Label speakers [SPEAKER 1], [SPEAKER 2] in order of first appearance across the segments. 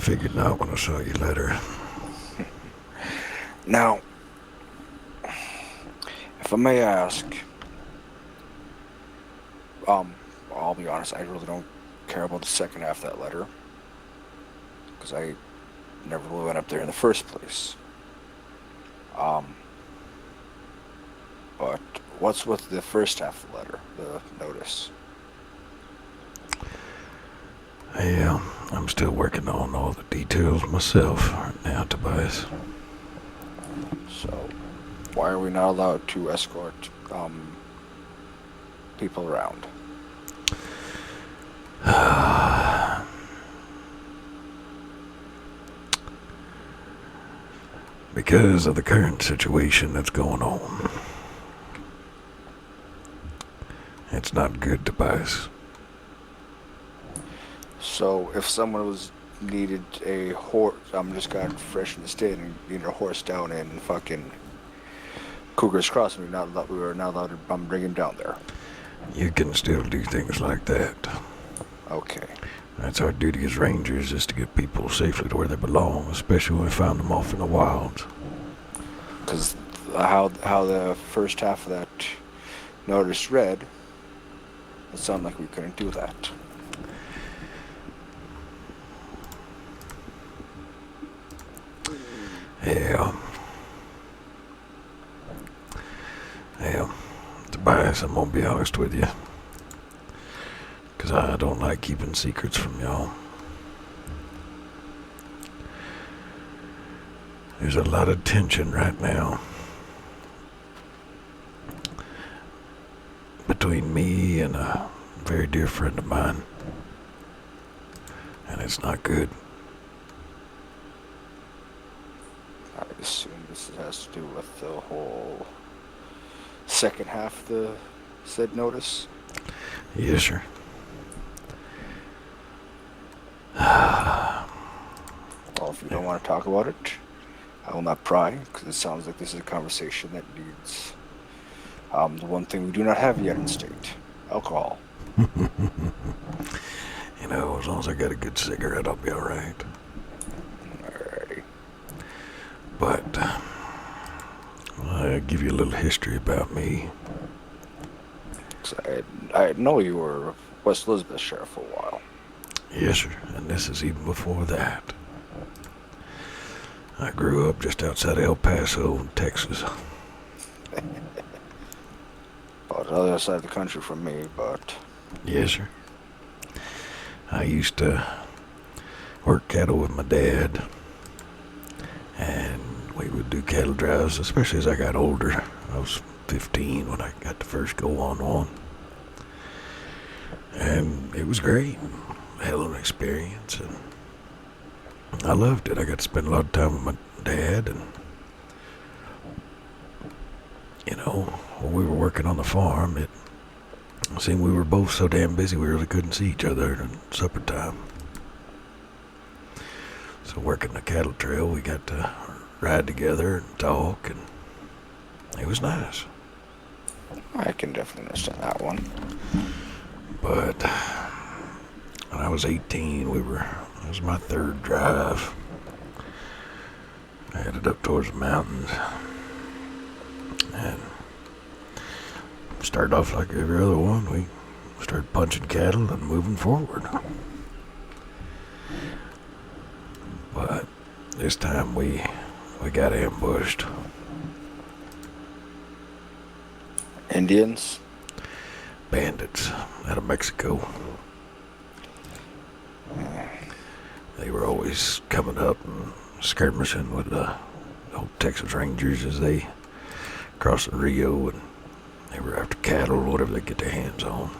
[SPEAKER 1] figured not when I saw your letter.
[SPEAKER 2] Now, if I may ask, um, I'll be honest, I really don't care about the second half of that letter because I never really went up there in the first place. Um, but what's with the first half of the letter, the notice?
[SPEAKER 1] Yeah, I'm still working on all the details myself right now, Tobias.
[SPEAKER 2] So, why are we not allowed to escort people around?
[SPEAKER 1] Because of the current situation that's going on. It's not good, Tobias.
[SPEAKER 2] So, if someone was needed a horse, just got fresh in the state and needed a horse down in fucking Cougar's Crossing, we were not allowed to bring him down there.
[SPEAKER 1] You can still do things like that.
[SPEAKER 2] Okay.
[SPEAKER 1] That's our duty as rangers, is to get people safely to where they belong, especially when we found them off in the wilds.
[SPEAKER 2] Because how the first half of that notice read, it sounded like we couldn't do that.
[SPEAKER 1] Yeah. Yeah. Tobias, I'm gonna be honest with you. Because I don't like keeping secrets from y'all. There's a lot of tension right now between me and a very dear friend of mine. And it's not good.
[SPEAKER 2] I assume this has to do with the whole second half of the said notice.
[SPEAKER 1] Yes, sir.
[SPEAKER 2] Well, if you don't want to talk about it, I will not pry, because it sounds like this is a conversation that needs the one thing we do not have yet in state: alcohol.
[SPEAKER 1] You know, as long as I got a good cigarette, I'll be alright.
[SPEAKER 2] Alrighty.
[SPEAKER 1] But I'll give you a little history about me.
[SPEAKER 2] I know you were West Elizabeth sheriff for a while.
[SPEAKER 1] Yes, sir. And this is even before that. I grew up just outside El Paso, Texas.
[SPEAKER 2] About the other side of the country from me, but
[SPEAKER 1] Yes, sir. I used to work cattle with my dad, and we would do cattle drives, especially as I got older. I was 15 when I got to first go on one. And it was great. Hell of an experience, and I loved it. I got to spend a lot of time with my dad, and you know, when we were working on the farm, it seemed we were both so damn busy we really couldn't see each other at supper time. So working the cattle trail, we got to ride together and talk, and it was nice.
[SPEAKER 2] I can definitely understand that one.
[SPEAKER 1] But when I was 18, it was my third drive. I headed up towards the mountains and started off like every other one. We started punching cattle and moving forward. But this time we got ambushed.
[SPEAKER 2] Indians?
[SPEAKER 1] Bandits out of Mexico. They were always coming up and skirmishing with the old Texas Rangers as they crossed the Rio, and they were after cattle or whatever they get their hands on.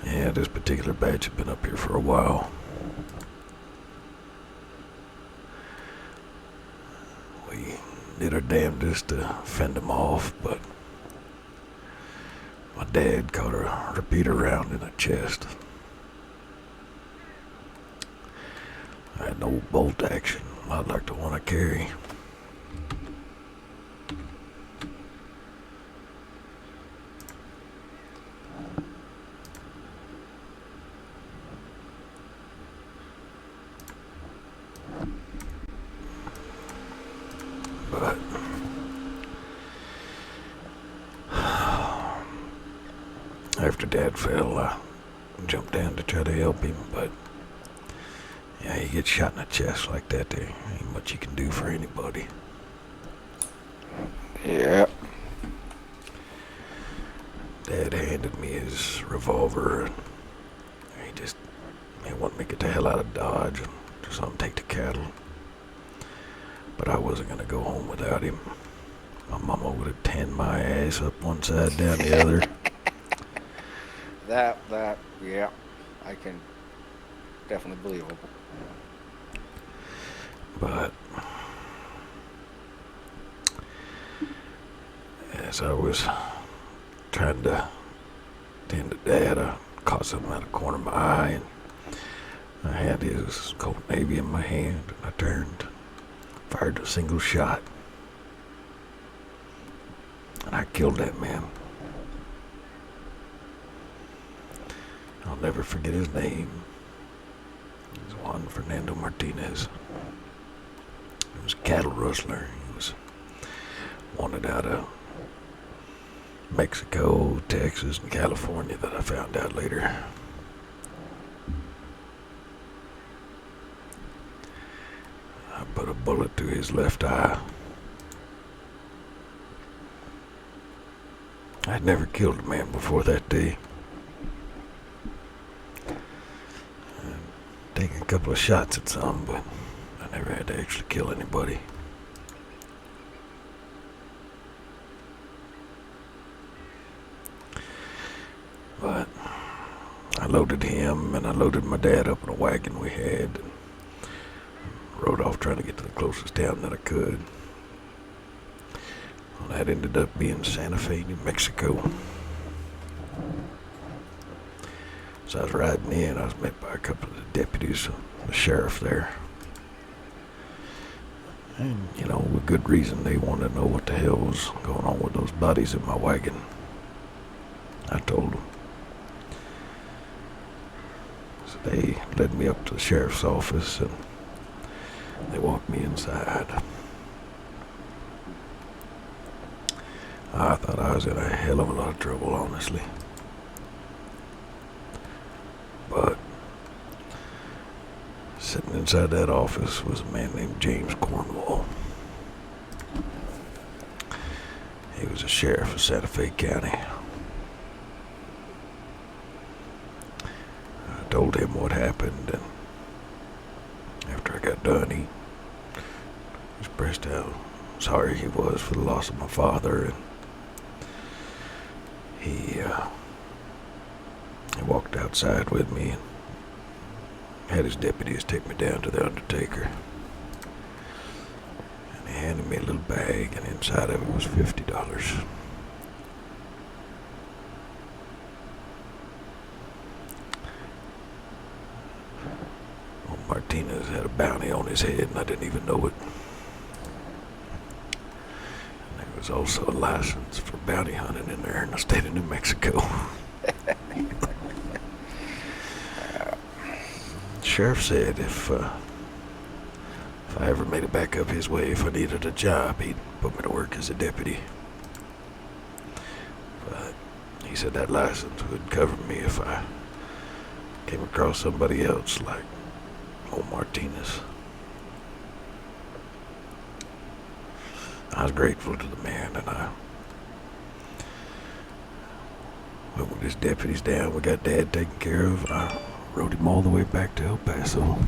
[SPEAKER 1] Yeah, this particular batch had been up here for a while. We did our damnedest to fend them off, but my dad caught a repeater round in the chest. I had no bolt action I'd like to want to carry. After Dad fell, I jumped down to try to help him, but yeah, you get shot in the chest like that, there ain't much you can do for anybody.
[SPEAKER 2] Yeah.
[SPEAKER 1] Dad handed me his revolver, and he wanted me to get the hell out of Dodge and just let him take the cattle. But I wasn't gonna go home without him. My mama would have tanned my ass up one side, down the other.
[SPEAKER 2] Yeah, I can definitely believe it.
[SPEAKER 1] But as I was trying to tend to Dad, I caught something out of the corner of my eye, and I had his Colt Navy in my hand, and I turned, fired a single shot, and I killed that man. I'll never forget his name. It was Juan Fernando Martinez. He was a cattle rustler. He was wanted out of Mexico, Texas, and California, that I found out later. I put a bullet through his left eye. I'd never killed a man before that day. I'd taken a couple of shots at some, but I never had to actually kill anybody. But I loaded him and I loaded my dad up in a wagon we had and rode off trying to get to the closest town that I could. Well, that ended up being Santa Fe, New Mexico. So I was riding in, I was met by a couple of the deputies, the sheriff there. And, you know, with good reason, they wanted to know what the hell was going on with those bodies in my wagon. I told them. So they led me up to the sheriff's office and they walked me inside. I thought I was in a hell of a lot of trouble, honestly. But sitting inside that office was a man named James Cornwall. He was a sheriff of Santa Fe County. I told him what happened, and after I got done, he expressed how sorry he was for the loss of my father, and he walked outside with me and had his deputies take me down to the undertaker. And he handed me a little bag, and inside of it was $50. Well, Martinez had a bounty on his head, and I didn't even know it. And there was also a license for bounty hunting in there in the state of New Mexico. Sheriff said if I ever made it back up his way, if I needed a job, he'd put me to work as a deputy. But he said that license would cover me if I came across somebody else like old Martinez. I was grateful to the man, and I went with his deputies down. We got Dad taken care of, and I rode him all the way back to El Paso.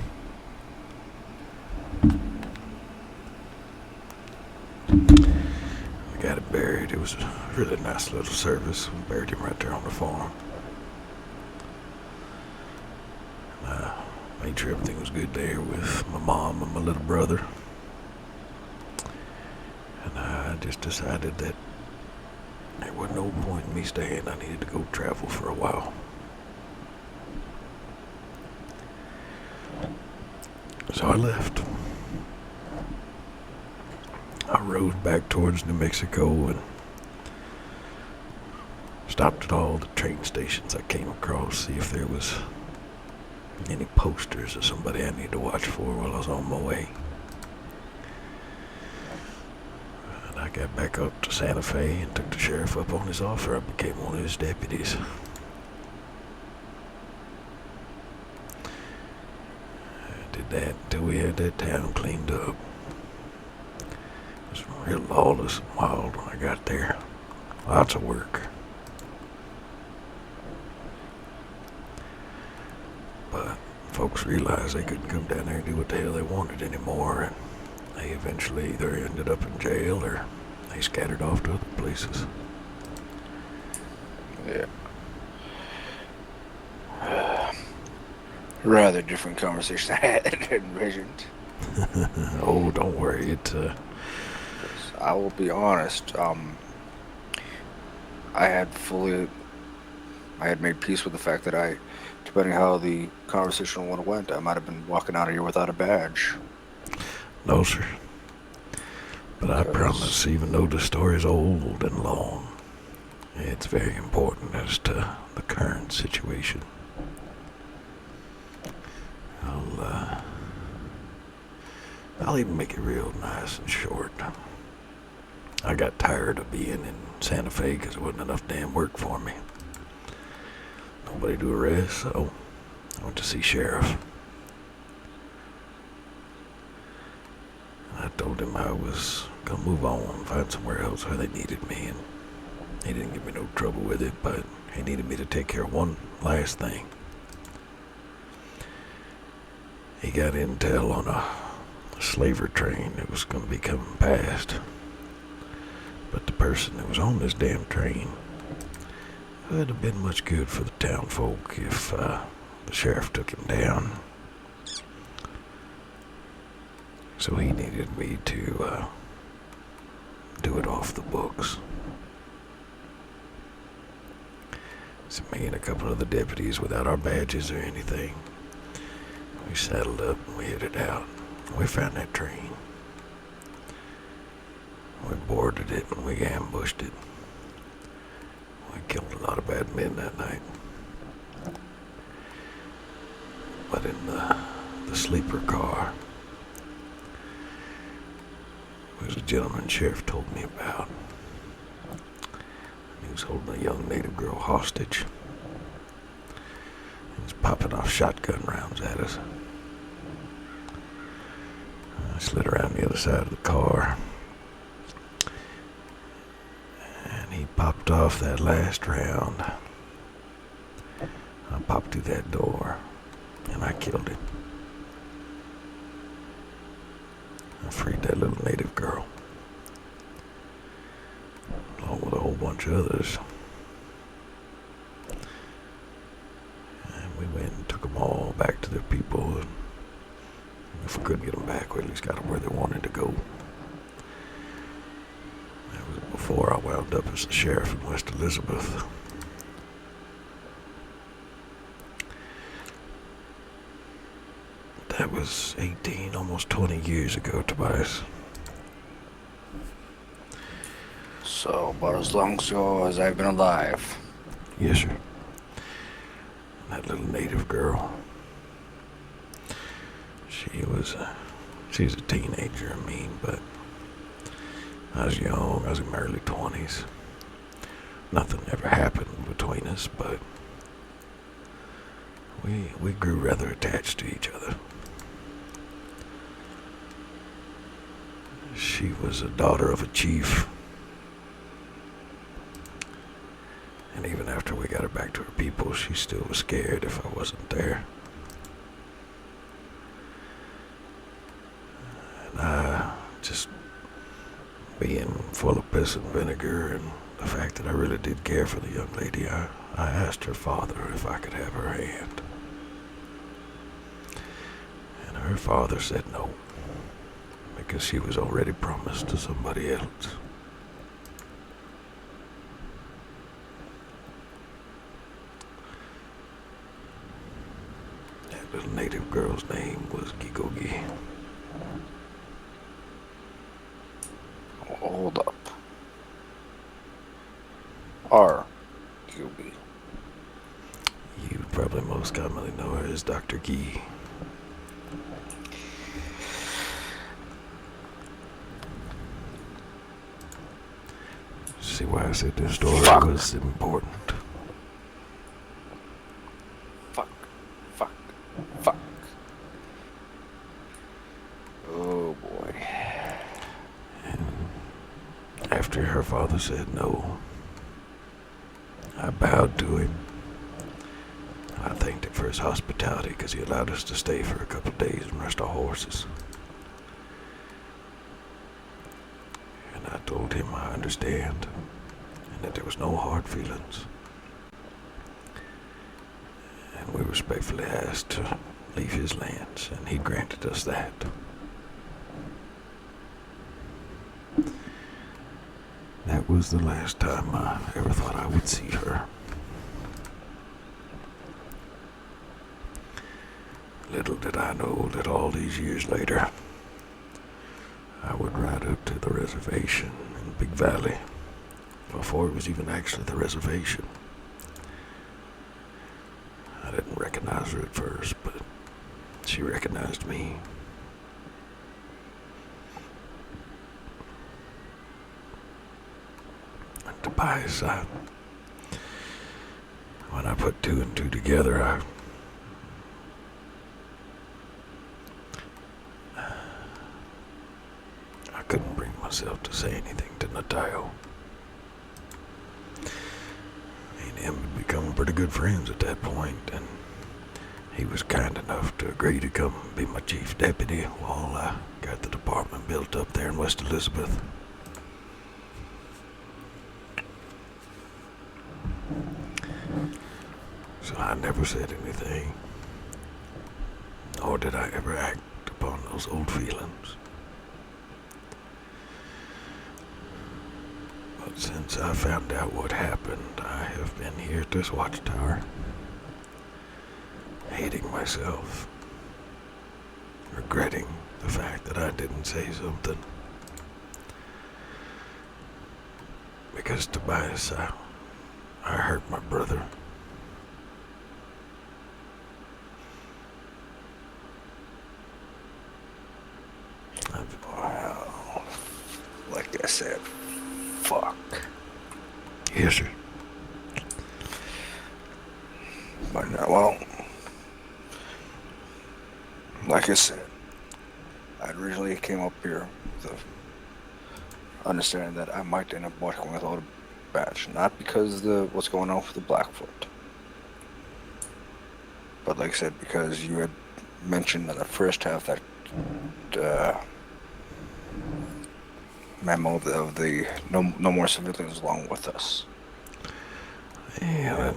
[SPEAKER 1] We got him buried. It was a really nice little service. We buried him right there on the farm. Made sure everything was good there with my mom and my little brother. And I just decided that there wasn't no point in me staying. I needed to go travel for a while. So I left. I rode back towards New Mexico and stopped at all the train stations I came across, see if there was any posters of somebody I need to watch for while I was on my way. And I got back up to Santa Fe and took the sheriff up on his offer. I became one of his deputies. that until we had that town cleaned up. It was real lawless and wild when I got there. Lots of work. But folks realized they couldn't come down there and do what the hell they wanted anymore, and they eventually either ended up in jail or they scattered off to other places.
[SPEAKER 2] Yeah. Rather different conversation I had envisioned.
[SPEAKER 1] Oh, don't worry.
[SPEAKER 2] I will be honest. I had made peace with the fact that depending how the conversation went, I might have been walking out of here without a badge.
[SPEAKER 1] No, sir. But I promise, even though the story's old and long, it's very important as to the current situation. I'll even make it real nice and short. I got tired of being in Santa Fe because there wasn't enough damn work for me. Nobody to arrest, so I went to see Sheriff. I told him I was gonna move on and find somewhere else where they needed me, and he didn't give me no trouble with it, but he needed me to take care of one last thing. He got intel on a slaver train that was gonna be coming past, but the person that was on this damn train would have been much good for the town folk if the sheriff took him down. So he needed me to do it off the books. So me and a couple of the deputies, without our badges or anything, we saddled up and we headed out. We found that train. We boarded it and we ambushed it. We killed a lot of bad men that night. But in the sleeper car, there was a gentleman sheriff told me about. He was holding a young native girl hostage. He was popping off shotgun rounds at us. I slid around the other side of the car, and he popped off that last round. I popped through that door, and I killed him. I freed that little native girl, along with a whole bunch of others. And we went and took them all back to their people, and if we couldn't get them back, we at least got them where they wanted to go. That was before I wound up as the sheriff in West Elizabeth. That was 18, almost 20 years ago, Tobias.
[SPEAKER 2] So, about as long ago as I've been alive.
[SPEAKER 1] Yes, sir. That little native girl. She's a teenager, but I was young, I was in my early 20s. Nothing ever happened between us, but we grew rather attached to each other. She was a daughter of a chief. And even after we got her back to her people, she still was scared if I wasn't there. And just being full of piss and vinegar and the fact that I really did care for the young lady, I asked her father if I could have her hand. And her father said no, because she was already promised to somebody else. That little native girl's name was Gigogi.
[SPEAKER 2] Hold up. R.Q.B.
[SPEAKER 1] You probably most commonly know her as Dr. Gee. See why I said this story was important.
[SPEAKER 2] Fuck.
[SPEAKER 1] father said no. I bowed to him. I thanked him for his hospitality because he allowed us to stay for a couple of days and rest our horses. And I told him I understand and that there was no hard feelings. And we respectfully asked to leave his lands, and he granted us that. That was the last time I ever thought I would see her. Little did I know that all these years later, I would ride up to the reservation in Big Valley before it was even actually the reservation. I didn't recognize her at first, but she recognized me. And Tobias, when I put two and two together, I couldn't bring myself to say anything to Natayo. Me and him had become pretty good friends at that point, and he was kind enough to agree to come be my chief deputy while I got the department built up there in West Elizabeth. So I never said anything, nor did I ever act upon those old feelings. But since I found out what happened, I have been here at this watchtower, hating myself, regretting the fact that I didn't say something. Because Tobias, I hurt my brother.
[SPEAKER 2] Wow. Like I said, fuck.
[SPEAKER 1] Yes, sir.
[SPEAKER 2] But well, like I said, I originally came up here with the understanding that I might end up working without a badge, not because of what's going on with the Blackfoot, but like I said, because you had mentioned in the first half that memo of the no more civilians along with us.
[SPEAKER 1] Yeah,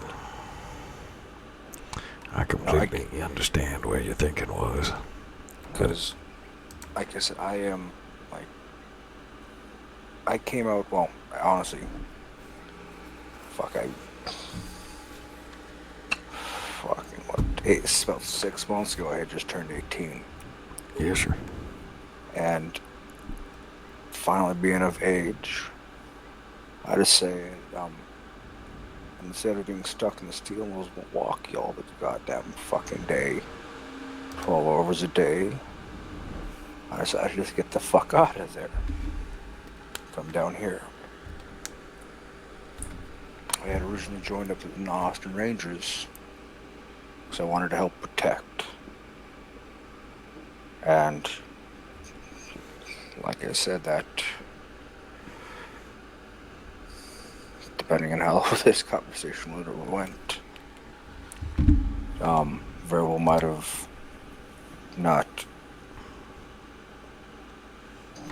[SPEAKER 1] I completely understand where your thinking was.
[SPEAKER 2] Because, like I said, I came out, well, honestly, it's about 6 months ago I had just turned 18.
[SPEAKER 1] Yes, sir.
[SPEAKER 2] And finally being of age, I just say, instead of being stuck in the steel mills in Milwaukee all the goddamn fucking day, 12 hours a day, I decided to just get the fuck out of there. Come down here. I had originally joined up with the Austin Rangers because I wanted to help protect. And like I said, that depending on how this conversation would have went, very well might have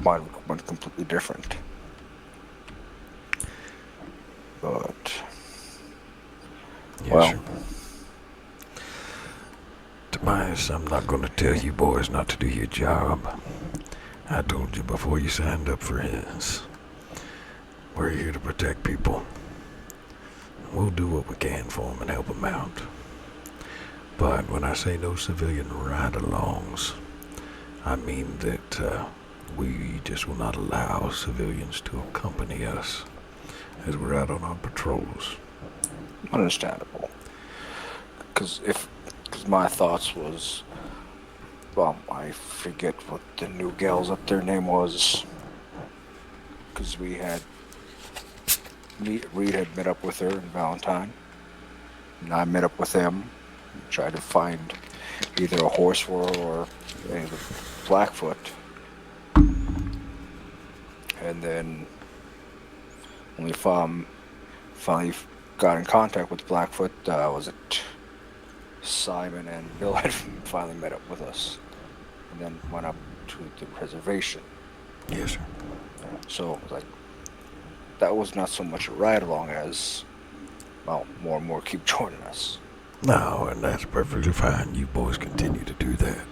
[SPEAKER 2] went completely different. But
[SPEAKER 1] Yes,
[SPEAKER 2] well,
[SPEAKER 1] sir. Tobias, I'm not going to tell you boys not to do your job. I told you before you signed up for his. We're here to protect people. We'll do what we can for them and help them out. But when I say no civilian ride-alongs, I mean that we just will not allow civilians to accompany us as we're out on our patrols.
[SPEAKER 2] understandable. Because my thoughts was, well, I forget what the new gal's up their name was. Because Reed had met up with her in Valentine, and I met up with them, tried to find either a horse for her or any of the Blackfoot. And then Only finally got in contact with Blackfoot. Was it Simon and Bill had finally met up with us, and then went up to the reservation.
[SPEAKER 1] Yes, sir.
[SPEAKER 2] So like that was not so much a ride along as, well, more and more keep joining us.
[SPEAKER 1] No, and that's perfectly fine. You boys continue to do that.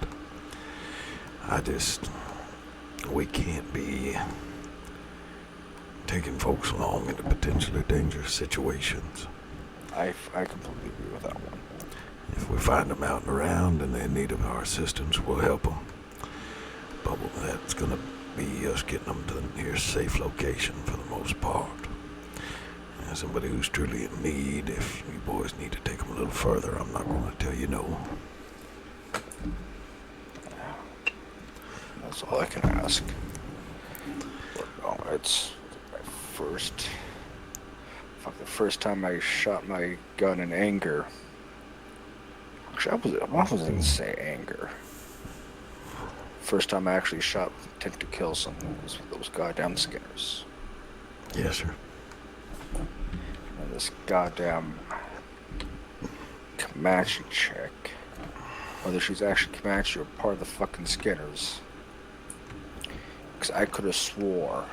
[SPEAKER 1] We can't be taking folks along into potentially dangerous situations.
[SPEAKER 2] I completely agree with that one.
[SPEAKER 1] If we find them out and around and they're in need of our assistance, we'll help them. But that's going to be us getting them to the nearest safe location for the most part. And somebody who's truly in need, if you boys need to take them a little further, I'm not going to tell you no.
[SPEAKER 2] That's all I can ask. But no, it's the first time I shot my gun in anger. Actually, I wasn't going to say anger. First time I actually shot with intent to kill someone was with those goddamn Skinners.
[SPEAKER 1] Yes, sir.
[SPEAKER 2] And this goddamn Comanche chick, whether she's actually Comanche or part of the fucking Skinners, because I could have swore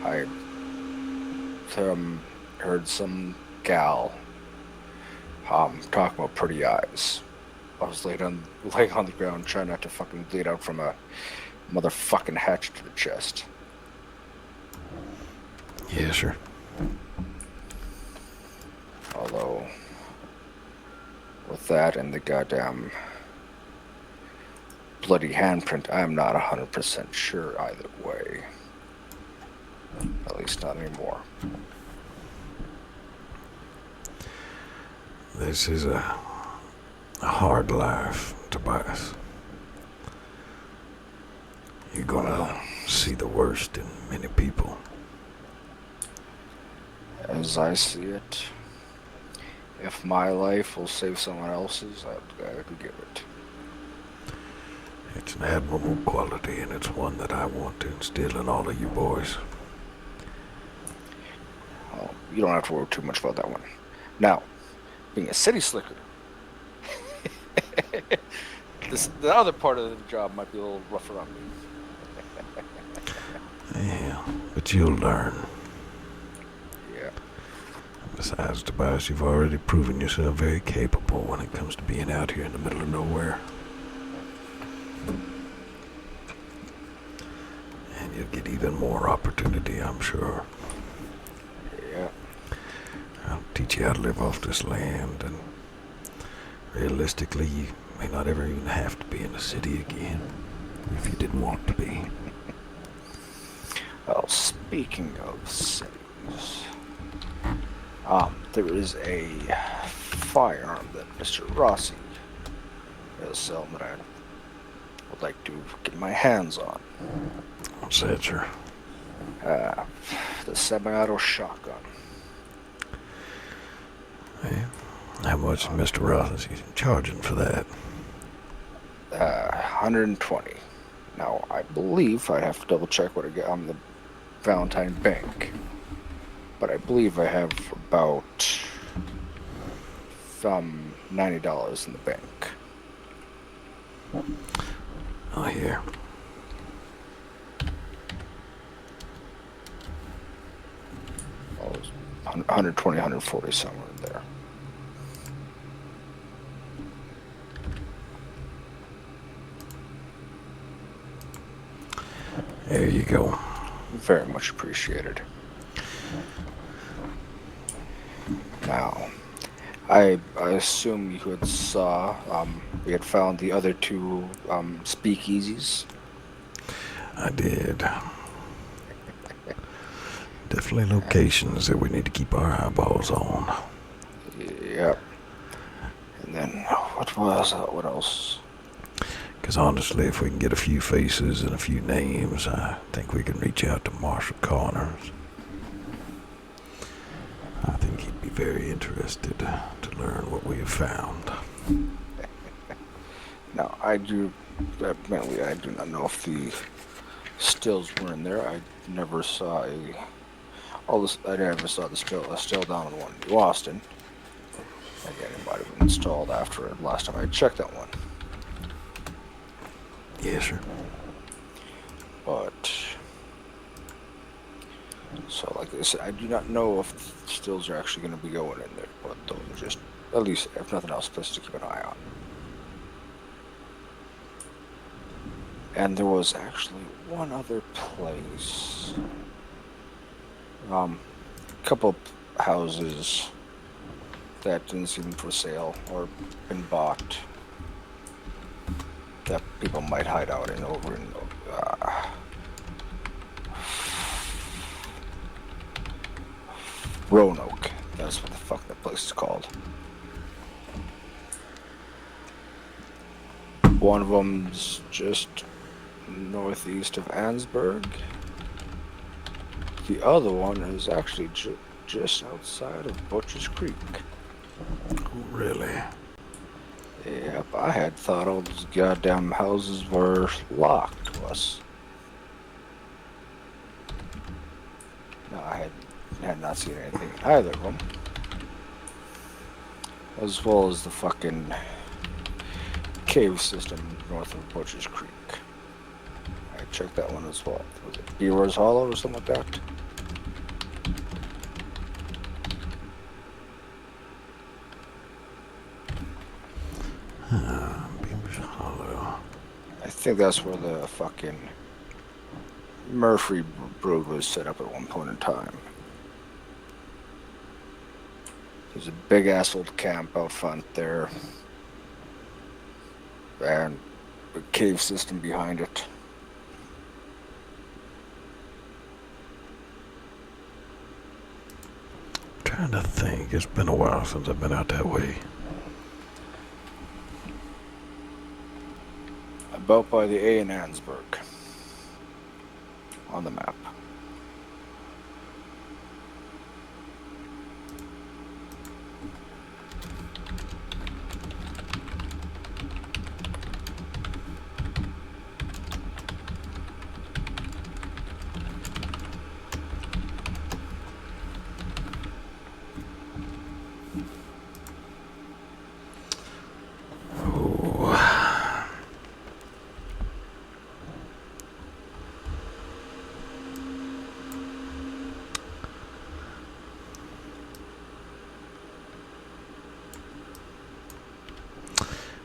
[SPEAKER 2] I heard some gal talking about pretty eyes. I was laying on the ground trying not to fucking bleed out from a motherfucking hatchet to the chest.
[SPEAKER 1] Yes, sir.
[SPEAKER 2] Although, with that and the goddamn bloody handprint, I am not 100% sure either way. At least not anymore.
[SPEAKER 1] This is a hard life, Tobias. You're gonna see the worst in many people.
[SPEAKER 2] As I see it, if my life will save someone else's, I could give it.
[SPEAKER 1] It's an admirable quality, and it's one that I want to instill in all of you boys.
[SPEAKER 2] Well, you don't have to worry too much about that one. Now, being a city slicker, the other part of the job might be a little rougher on me.
[SPEAKER 1] Yeah, but you'll learn.
[SPEAKER 2] Yeah.
[SPEAKER 1] Besides, Tobias, you've already proven yourself very capable when it comes to being out here in the middle of nowhere. And you'll get even more opportunity, I'm sure.
[SPEAKER 2] Yeah.
[SPEAKER 1] I'll teach you how to live off this land, and realistically, you may not ever even have to be in a city again, if you didn't want to be.
[SPEAKER 2] Well, speaking of cities, there is a firearm that Mr. Rossi is selling that I would like to get my hands on.
[SPEAKER 1] What's that, sir?
[SPEAKER 2] The semi-auto shotgun.
[SPEAKER 1] Yeah. How much is Mr. Ross is charging for that?
[SPEAKER 2] 120. Now, I believe I have to double check what I get on the Valentine Bank, but I believe I have about $90 in the bank.
[SPEAKER 1] Oh, here.
[SPEAKER 2] Oh, 120, 140, somewhere in there.
[SPEAKER 1] There you go.
[SPEAKER 2] Very much appreciated. Now, I assume you had saw we had found the other two speakeasies.
[SPEAKER 1] I did. Definitely locations that we need to keep our eyeballs on.
[SPEAKER 2] Yep. And then what else?
[SPEAKER 1] Because honestly, if we can get a few faces and a few names, I think we can reach out to Marshall Connors. I think he'd be very interested to learn what we have found.
[SPEAKER 2] Now, admittedly, I do not know if the stills were in there. I never saw a all this, I never saw the still down in one in New Austin. Again, it might have been installed after it last time I checked that one.
[SPEAKER 1] Yes, sir.
[SPEAKER 2] But so, like I said, I do not know if stills are actually going to be going in there, but those are just, at least if nothing else, places to keep an eye on. And there was actually one other place. A couple houses that didn't seem for sale or been bought that people might hide out in over in Roanoke. That's what the fuck that place is called. One of them's just northeast of Ansburg. The other one is actually just outside of Butcher's Creek.
[SPEAKER 1] Really?
[SPEAKER 2] Yep, I had thought all those goddamn houses were locked to us. No, I had not seen anything either of them. As well as the fucking cave system north of Butcher's Creek. I checked that one as well. Was it Beaver's Hollow or something like that?
[SPEAKER 1] Beaver's Hollow.
[SPEAKER 2] I think that's where the fucking Murphy Brood was set up at one point in time. There's a big ass old camp out front there. And a cave system behind it.
[SPEAKER 1] Trying to think. It's been a while since I've been out that way.
[SPEAKER 2] About by the A in Ansburg. On the map.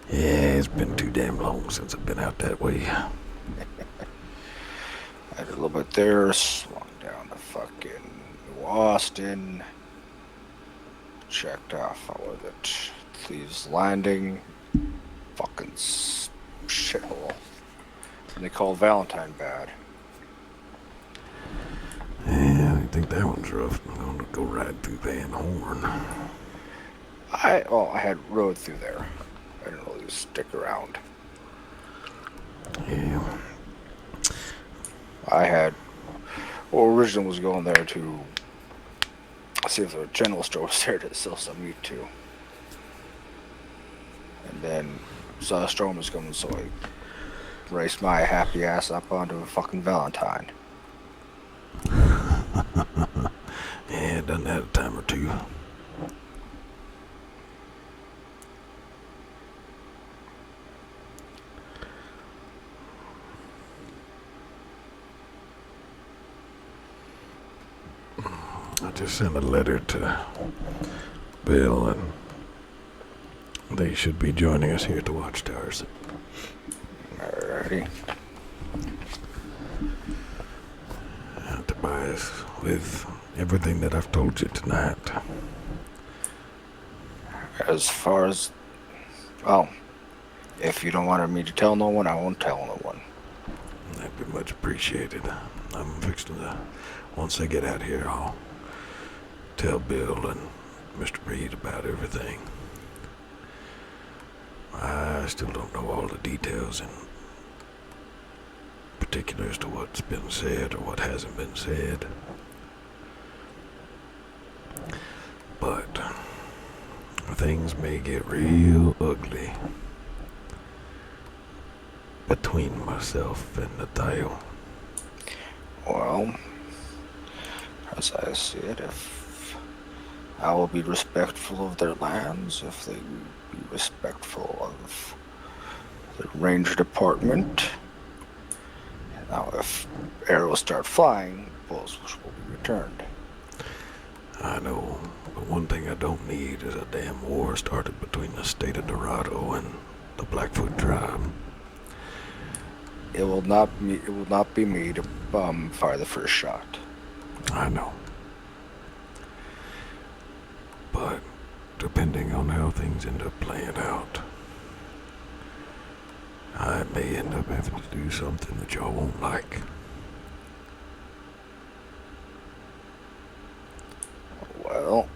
[SPEAKER 1] Yeah, it's been too damn long since I've been out that way.
[SPEAKER 2] I did a little bit there, swung down to fucking New Austin. Checked off, how was it? Thieves Landing. Fucking shithole. And they call Valentine bad.
[SPEAKER 1] Yeah, I think that one's rough. I'm going to go ride through Van Horn.
[SPEAKER 2] I had rode through there. I didn't really stick around.
[SPEAKER 1] Yeah.
[SPEAKER 2] Originally was going there to see if the general store was there to sell some meat too. And then saw a storm was coming, so I raced my happy ass up onto a fucking Valentine.
[SPEAKER 1] Yeah, done that a time or two. I just sent a letter to Bill, and they should be joining us here at the Watchtowers.
[SPEAKER 2] Alrighty.
[SPEAKER 1] Tobias, with everything that I've told you tonight.
[SPEAKER 2] As far as, well, if you don't want me to tell no one, I won't tell no one.
[SPEAKER 1] That'd be much appreciated. I'm fixing to, once I get out here, I'll tell Bill and Mr. Reed about everything. I still don't know all the details in particular as to what's been said or what hasn't been said. But things may get real ugly between myself and Nathaniel.
[SPEAKER 2] Well, As I see it, if I will be respectful of their lands, if they be respectful of the ranger department. Now, if arrows start flying, bullets will be returned.
[SPEAKER 1] I know, but one thing I don't need is a damn war started between the state of Dorado and the Blackfoot tribe.
[SPEAKER 2] It will not be me to fire the first shot.
[SPEAKER 1] I know. But depending on how things end up playing out, I may end up having to do something that y'all won't like.
[SPEAKER 2] Well,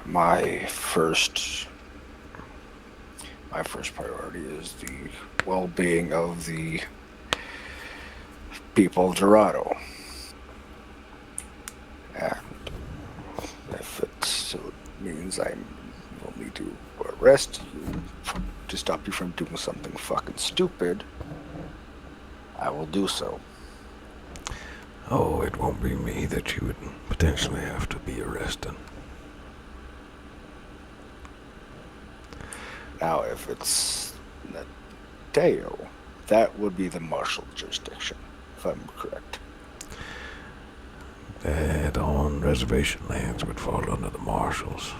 [SPEAKER 2] my first priority is the well-being of the people of Dorado. And if it means I will need to arrest you to stop you from doing something fucking stupid, I will do so.
[SPEAKER 1] Oh, it won't be me that you would potentially have to be arresting.
[SPEAKER 2] Now, if it's Nateo, that would be the martial jurisdiction, if I'm correct.
[SPEAKER 1] That on reservation lands would fall under the marshals.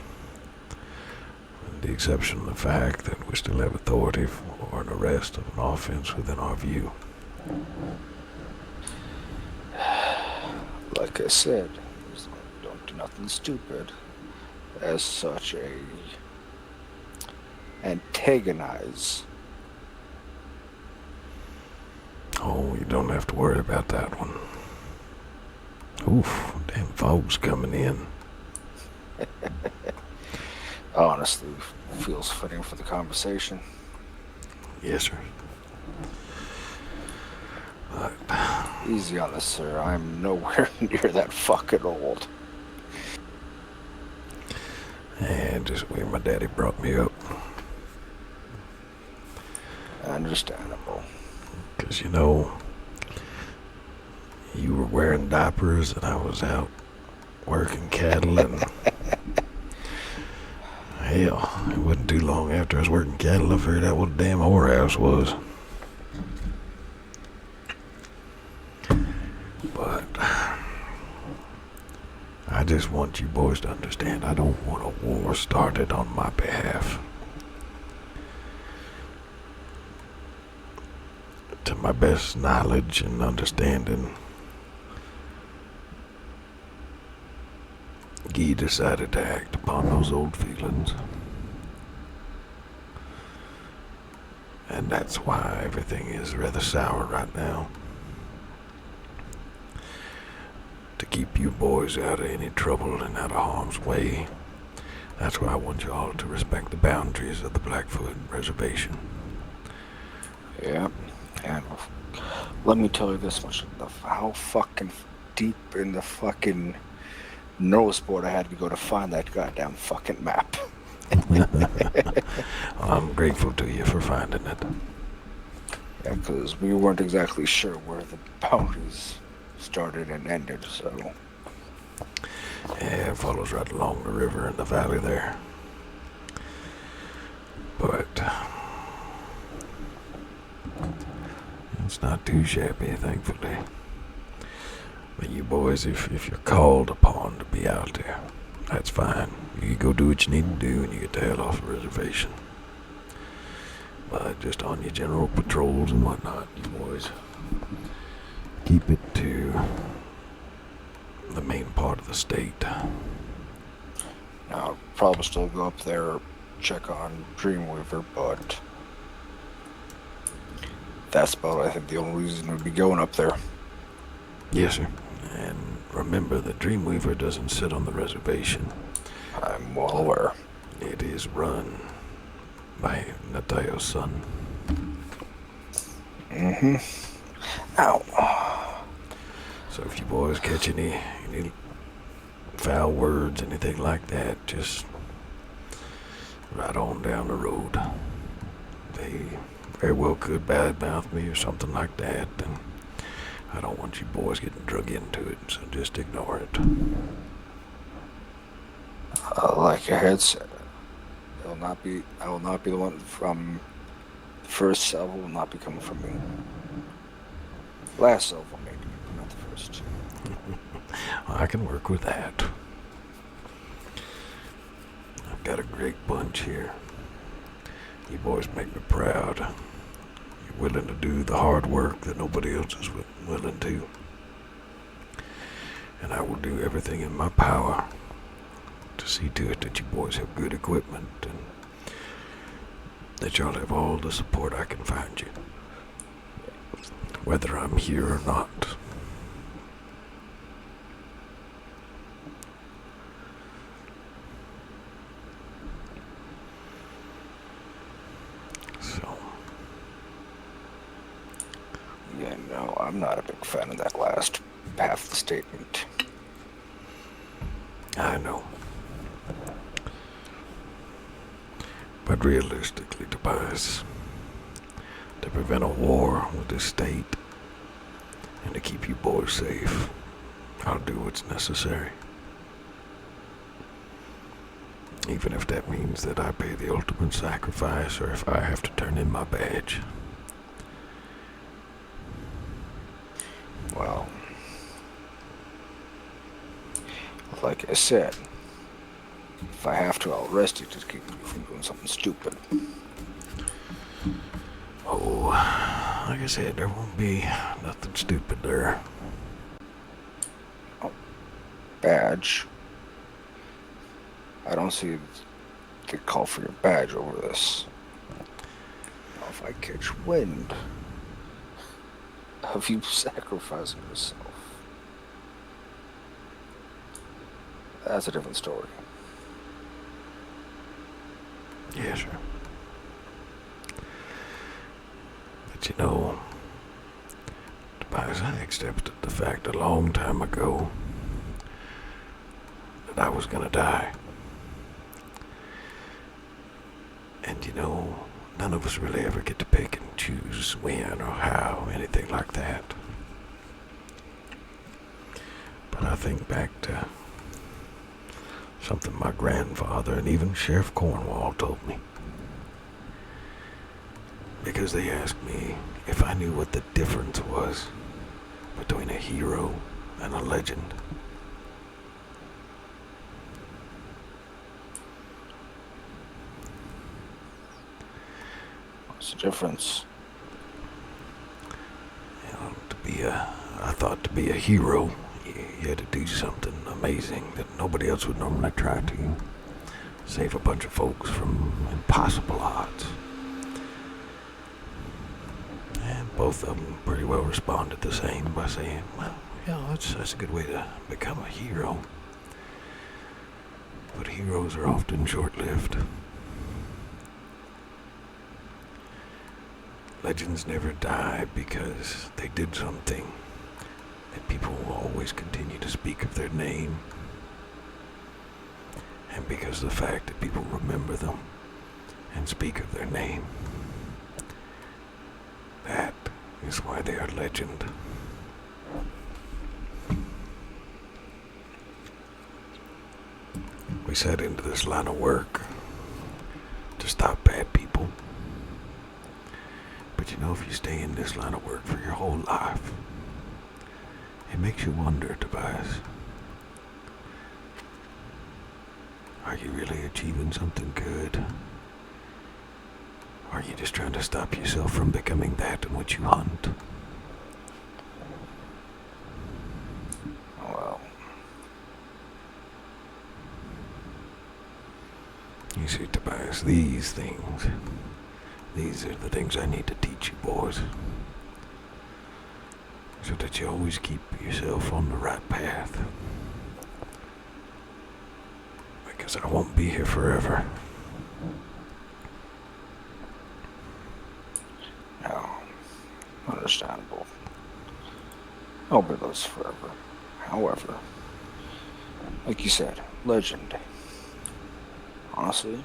[SPEAKER 1] With the exception of the fact that we still have authority for an arrest of an offense within our view.
[SPEAKER 2] Like I said, don't do nothing stupid. As such, antagonize.
[SPEAKER 1] Oh, you don't have to worry about that one. Oof, damn fog's coming in.
[SPEAKER 2] Honestly, feels fitting for the conversation.
[SPEAKER 1] Yes, sir. But
[SPEAKER 2] Easy on this, sir. I'm nowhere near that fucking old.
[SPEAKER 1] and just the way my daddy brought me up.
[SPEAKER 2] Understandable.
[SPEAKER 1] Because, you know, you were wearing diapers and I was out working cattle and hell, it wasn't too long after I was working cattle I figured out what a damn whorehouse was. But I just want you boys to understand I don't want a war started on my behalf. To my best knowledge and understanding, Guy decided to act upon those old feelings. And that's why everything is rather sour right now. To keep you boys out of any trouble and out of harm's way. That's why I want you all to respect the boundaries of the Blackfoot Reservation.
[SPEAKER 2] Yeah. And let me tell you this much: how fucking deep in the fucking nose board I had to go to find that goddamn fucking map.
[SPEAKER 1] I'm grateful to you for finding it.
[SPEAKER 2] Yeah, because we weren't exactly sure where the boundaries started and ended, so.
[SPEAKER 1] Yeah, it follows right along the river in the valley there. But it's not too shabby, thankfully. But you boys, if you're called upon to be out there, that's fine. You go do what you need to do and you get the hell off the reservation. But just on your general patrols and whatnot, you boys keep it to the main part of the state.
[SPEAKER 2] Now, I'll probably still go up there, check on Dreamweaver, but that's about, I think, the only reason we'd be going up there.
[SPEAKER 1] Yes, sir. And remember that Dreamweaver doesn't sit on the reservation.
[SPEAKER 2] I'm well aware.
[SPEAKER 1] It is run by Natayo's son.
[SPEAKER 2] Mm-hmm. Ow.
[SPEAKER 1] So if you boys catch any foul words, anything like that, just right on down the road. They very well could badmouth me or something like that, and I don't want you boys getting drug into it, so just ignore it.
[SPEAKER 2] Like I had said, I will not be the one from the first salvo will not be coming from me. Last salvo maybe, but not the first.
[SPEAKER 1] I can work with that. I've got a great bunch here. You boys make me proud. You're willing to do the hard work that nobody else is willing to. And I will do everything in my power to see to it that you boys have good equipment and that y'all have all the support I can find you, whether I'm here or not. So,
[SPEAKER 2] Yeah, no, I'm not a big fan of that last half of the statement.
[SPEAKER 1] I know. But realistically, Tobias, to prevent a war with this state and to keep you boys safe, I'll do what's necessary. Even if that means that I pay the ultimate sacrifice or if I have to turn in my badge.
[SPEAKER 2] Well, like I said, if I have to, I'll arrest you to keep you from doing something stupid.
[SPEAKER 1] Oh, like I said, there won't be nothing stupid there.
[SPEAKER 2] Oh, badge. I don't see the call for your badge over this. Now, if I catch wind of you sacrificing yourself, that's a different story.
[SPEAKER 1] Yeah, sure. But you know, Tobias, I accepted the fact a long time ago that I was gonna die. And you know, none of us really ever get to pick and choose when or how, anything like that. But I think back to something my grandfather and even Sheriff Cornwall told me. Because they asked me if I knew what the difference was between a hero and a legend.
[SPEAKER 2] What's the difference?
[SPEAKER 1] You know, I thought to be a hero, you had to do something amazing that nobody else would normally try to. Save a bunch of folks from impossible odds. And both of them pretty well responded the same by saying, well, yeah, that's a good way to become a hero. But heroes are often short-lived. Legends never die because they did something that people will always continue to speak of their name, and because of the fact that people remember them and speak of their name. That is why they are legend. We set into this line of work to stop bad people. But you know, if you stay in this line of work for your whole life, it makes you wonder, Tobias. Are you really achieving something good? Or are you just trying to stop yourself from becoming that in which you hunt?
[SPEAKER 2] Well,
[SPEAKER 1] you see, Tobias, these are the things I need to teach you boys. So that you always keep yourself on the right path. Because I won't be here forever.
[SPEAKER 2] no. Understandable. I'll be with us forever. However, like you said, legend. Honestly,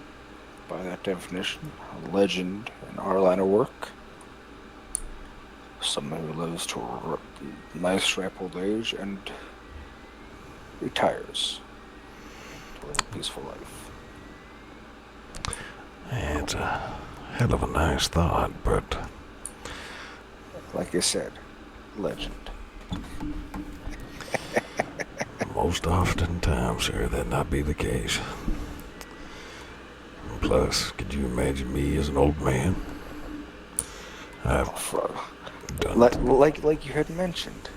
[SPEAKER 2] by that definition, a legend in our line of work someone who lives to a nice ripe old age and retires to live a peaceful life.
[SPEAKER 1] It's a hell of a nice thought, but
[SPEAKER 2] Like I said, legend.
[SPEAKER 1] most oftentimes, sir, that not be the case. Plus, could you imagine me as an old man? I've done
[SPEAKER 2] Like you had mentioned,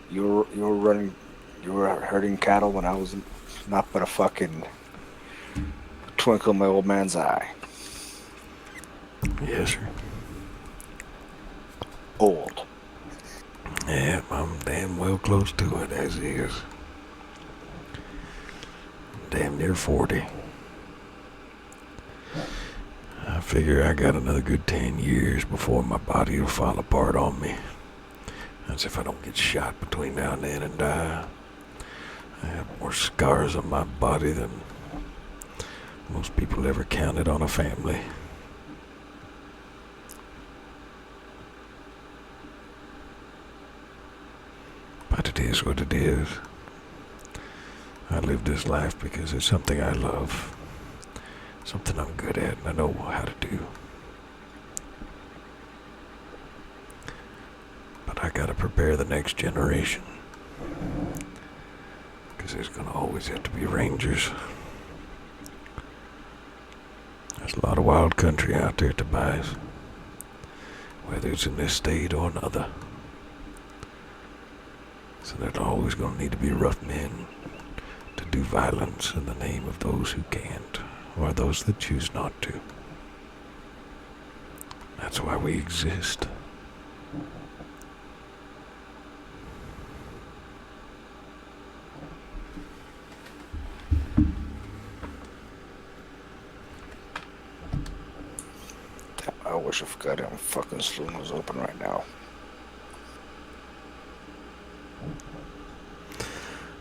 [SPEAKER 2] you were herding cattle when I was not but a fucking twinkle in my old man's eye.
[SPEAKER 1] Yes, sir.
[SPEAKER 2] Old.
[SPEAKER 1] Yeah, I'm damn well close to it as is. Damn near 40. I figure I got another good 10 years before my body will fall apart on me. That's if I don't get shot between now and then and die. I have more scars on my body than most people ever counted on a family. But it is what it is. I live this life because it's something I love. Something I'm good at and I know how to do. But I gotta prepare the next generation. Because there's gonna always have to be rangers. There's a lot of wild country out there, Tobias. Whether it's in this state or another. So there's always gonna need to be rough men to do violence in the name of those who can't, or those that choose not to. That's why we exist.
[SPEAKER 2] I wish a goddamn fucking saloon was open right now.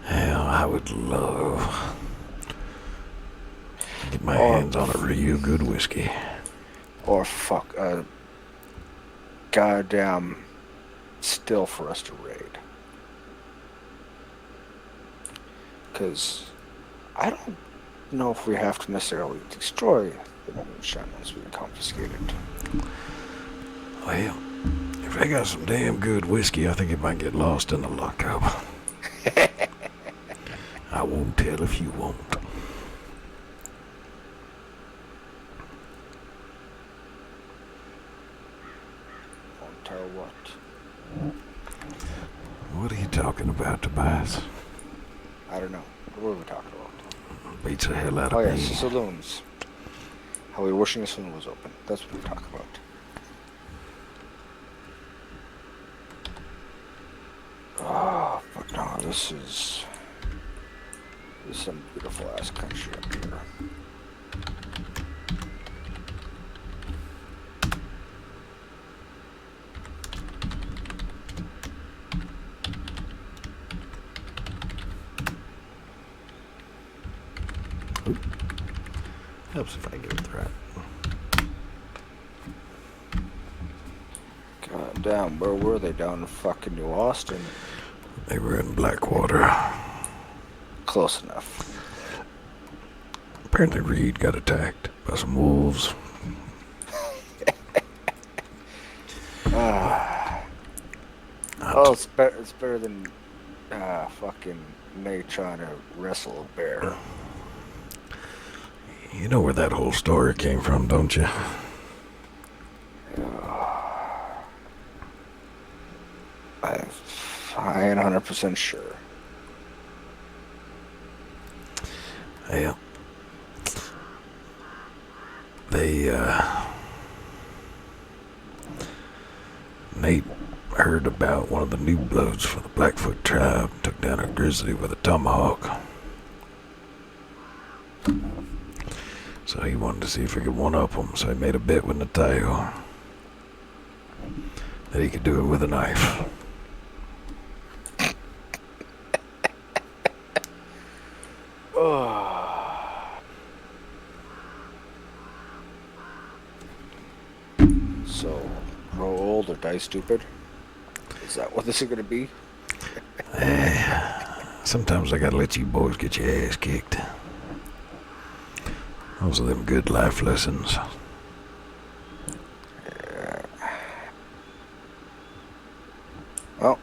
[SPEAKER 1] Hell, I would love to get my hands on a real good whiskey.
[SPEAKER 2] Or fuck a goddamn still for us to raid. Because I don't know if we have to necessarily destroy the moonshine once we confiscate it.
[SPEAKER 1] Well, if they got some damn good whiskey, I think it might get lost in the lockup. I won't tell if you won't.
[SPEAKER 2] Won't tell what.
[SPEAKER 1] What are you talking about, Tobias?
[SPEAKER 2] I don't know. What were we talking about?
[SPEAKER 1] Beats the hell out
[SPEAKER 2] Oh
[SPEAKER 1] of
[SPEAKER 2] yeah,
[SPEAKER 1] me.
[SPEAKER 2] saloons. How we were wishing the saloon was open. That's what we're talking about. Oh, but no, this is some beautiful ass country up here.
[SPEAKER 1] Helps if I get it right.
[SPEAKER 2] God damn, where were they? Down in fucking New Austin?
[SPEAKER 1] They were in Blackwater.
[SPEAKER 2] Close enough.
[SPEAKER 1] Apparently Reed got attacked by some wolves.
[SPEAKER 2] Oh, it's better than fucking Nate trying to wrestle a bear.
[SPEAKER 1] You know where that whole story came from, don't you?
[SPEAKER 2] I ain't 100% sure.
[SPEAKER 1] Yeah. They, Nate heard about one of the new bloods for the Blackfoot tribe, took down a grizzly with a tomahawk. So he wanted to see if he could one-up him, so he made a bet with Natayo that he could do it with a knife.
[SPEAKER 2] So, Grow old or die stupid? Is that what this is gonna be?
[SPEAKER 1] Sometimes I gotta let you boys get your ass kicked. Those are them good life lessons.
[SPEAKER 2] Yeah. Well,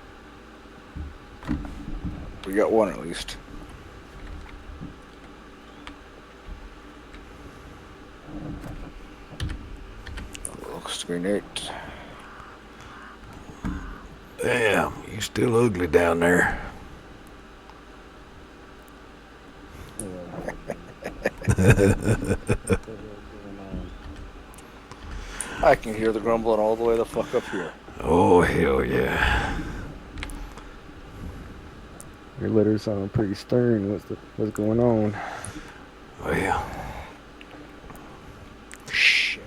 [SPEAKER 2] we got one at least. Looks great.
[SPEAKER 1] Damn, you still ugly down there.
[SPEAKER 2] I can hear the grumbling all the way the fuck up here.
[SPEAKER 1] Oh, hell yeah.
[SPEAKER 3] Your letters sound pretty stern. What's going on?
[SPEAKER 1] Well,
[SPEAKER 2] Shit.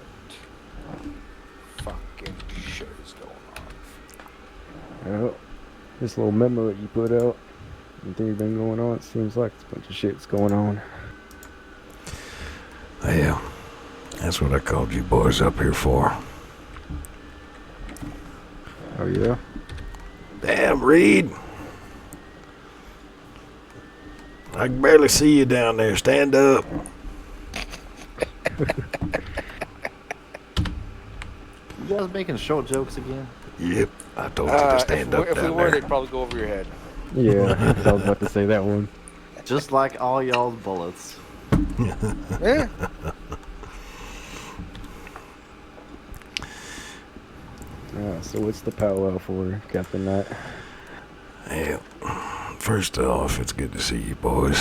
[SPEAKER 2] Fucking shit is going on.
[SPEAKER 3] Well, this little memo that you put out, and things been going on, it seems like it's a bunch of shit's going on.
[SPEAKER 1] well, that's what I called you boys up here for.
[SPEAKER 3] Oh yeah?
[SPEAKER 1] Damn, Reed. I can barely see you down there. Stand up.
[SPEAKER 4] You guys making short jokes again?
[SPEAKER 1] Yep, I told you to stand up
[SPEAKER 2] if we
[SPEAKER 1] down
[SPEAKER 2] were,
[SPEAKER 1] there.
[SPEAKER 2] they'd probably go over your head.
[SPEAKER 3] Yeah, I was about to say that one.
[SPEAKER 4] Just like all y'all's bullets.
[SPEAKER 2] Yeah.
[SPEAKER 3] So what's the powwow for, Captain Knight?
[SPEAKER 1] Well, first off, it's good to see you boys.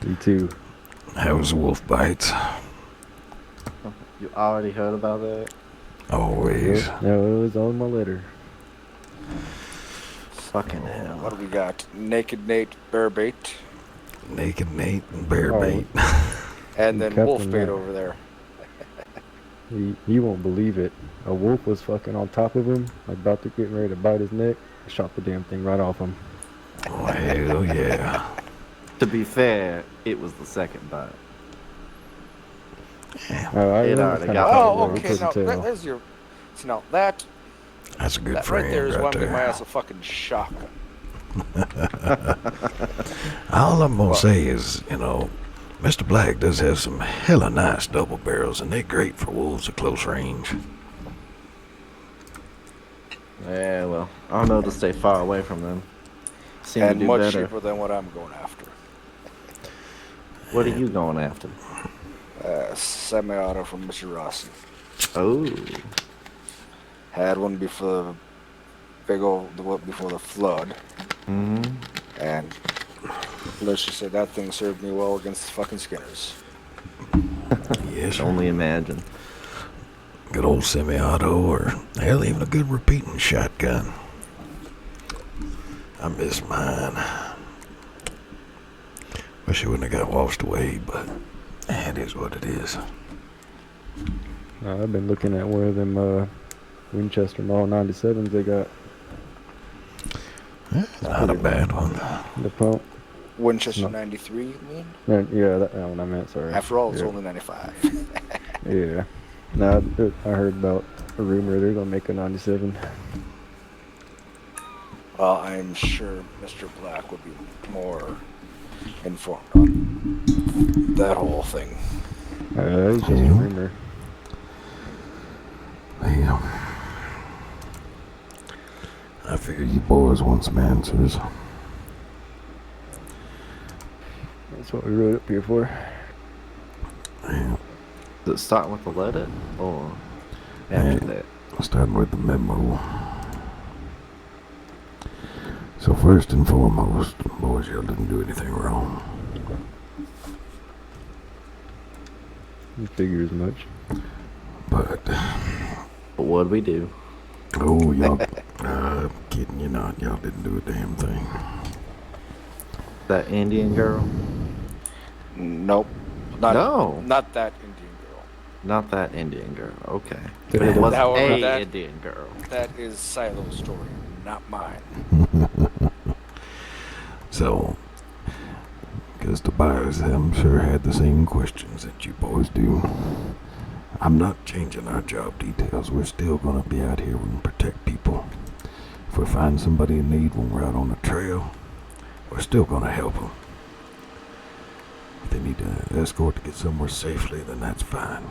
[SPEAKER 3] You too.
[SPEAKER 1] How was the wolf bites?
[SPEAKER 4] You already heard about that?
[SPEAKER 1] Always.
[SPEAKER 3] No, it was on my letter.
[SPEAKER 4] Fucking hell.
[SPEAKER 2] What do we got? Naked Nate, bear bait,
[SPEAKER 1] Naked Nate and bear
[SPEAKER 3] Oh.
[SPEAKER 1] bait.
[SPEAKER 2] and then
[SPEAKER 3] Captain
[SPEAKER 2] wolf bait
[SPEAKER 3] Nat.
[SPEAKER 2] over there.
[SPEAKER 3] You won't believe it. A wolf was fucking on top of him, about to get ready to bite his neck. I shot the damn thing right off him.
[SPEAKER 1] Oh, hell yeah.
[SPEAKER 4] To be fair, it was the second bite.
[SPEAKER 3] Oh, I
[SPEAKER 4] It
[SPEAKER 3] was
[SPEAKER 4] already
[SPEAKER 3] kinda
[SPEAKER 4] got
[SPEAKER 3] caught
[SPEAKER 2] Oh,
[SPEAKER 3] there,
[SPEAKER 2] okay.
[SPEAKER 3] couldn't
[SPEAKER 2] Now
[SPEAKER 3] tell.
[SPEAKER 2] there's your. See, now that
[SPEAKER 1] That's a good
[SPEAKER 2] that
[SPEAKER 1] friend
[SPEAKER 2] right there is why I'm giving my
[SPEAKER 1] there.
[SPEAKER 2] ass a fucking shotgun.
[SPEAKER 1] All I'm gonna say is, Mr. Black does have some hella nice double barrels, and they're great for wolves at close range.
[SPEAKER 4] Yeah, well, I know to stay far away from them. Seem
[SPEAKER 2] And
[SPEAKER 4] to do
[SPEAKER 2] much
[SPEAKER 4] better.
[SPEAKER 2] cheaper than what I'm going after.
[SPEAKER 4] What are you going after?
[SPEAKER 2] Semi-auto from Mr. Rossi.
[SPEAKER 4] Oh,
[SPEAKER 2] Had one before before the flood, and let's just say that thing served me well against the fucking Skinners.
[SPEAKER 1] Yes, sir.
[SPEAKER 4] only imagine.
[SPEAKER 1] Good old semi-auto, or hell, even a good repeating shotgun. I miss mine. Wish it wouldn't have got washed away, but it is what it is.
[SPEAKER 3] I've been looking at one of them Winchester Model 97s they got.
[SPEAKER 1] It's not a bad one.
[SPEAKER 3] The pump.
[SPEAKER 2] Winchester
[SPEAKER 3] No.
[SPEAKER 2] 93, you mean?
[SPEAKER 3] Yeah, that one I meant, sorry.
[SPEAKER 2] After all, it's
[SPEAKER 3] Yeah.
[SPEAKER 2] only 95.
[SPEAKER 3] Yeah. No, I heard about a rumor they're gonna make a 97.
[SPEAKER 2] Well, I'm sure Mr. Black would be more informed on that whole thing.
[SPEAKER 3] It's just a rumor.
[SPEAKER 1] Well, I figure you boys want some answers.
[SPEAKER 3] That's what we wrote up here for.
[SPEAKER 1] Well,
[SPEAKER 4] Does it start with the letter or after
[SPEAKER 1] Yeah.
[SPEAKER 4] that?
[SPEAKER 1] starting with the memo. So first and foremost, boys, y'all didn't do anything wrong.
[SPEAKER 3] You figure as much.
[SPEAKER 1] But,
[SPEAKER 4] But what'd we do?
[SPEAKER 1] oh, y'all, kidding you not, y'all didn't do a damn thing.
[SPEAKER 4] That Indian girl?
[SPEAKER 2] Nope.
[SPEAKER 4] No.
[SPEAKER 2] Not that Indian girl.
[SPEAKER 4] Not that Indian girl. Okay.
[SPEAKER 3] But
[SPEAKER 4] It was
[SPEAKER 2] however,
[SPEAKER 4] a
[SPEAKER 2] that-
[SPEAKER 4] Indian girl.
[SPEAKER 2] That is Silo's story, not mine.
[SPEAKER 1] So, because the buyers, I'm sure, had the same questions that you boys do. I'm not changing our job details. We're still gonna be out here and protect people. If we find somebody in need when we're out on the trail, we're still gonna help them. If they need an escort to get somewhere safely, then that's fine.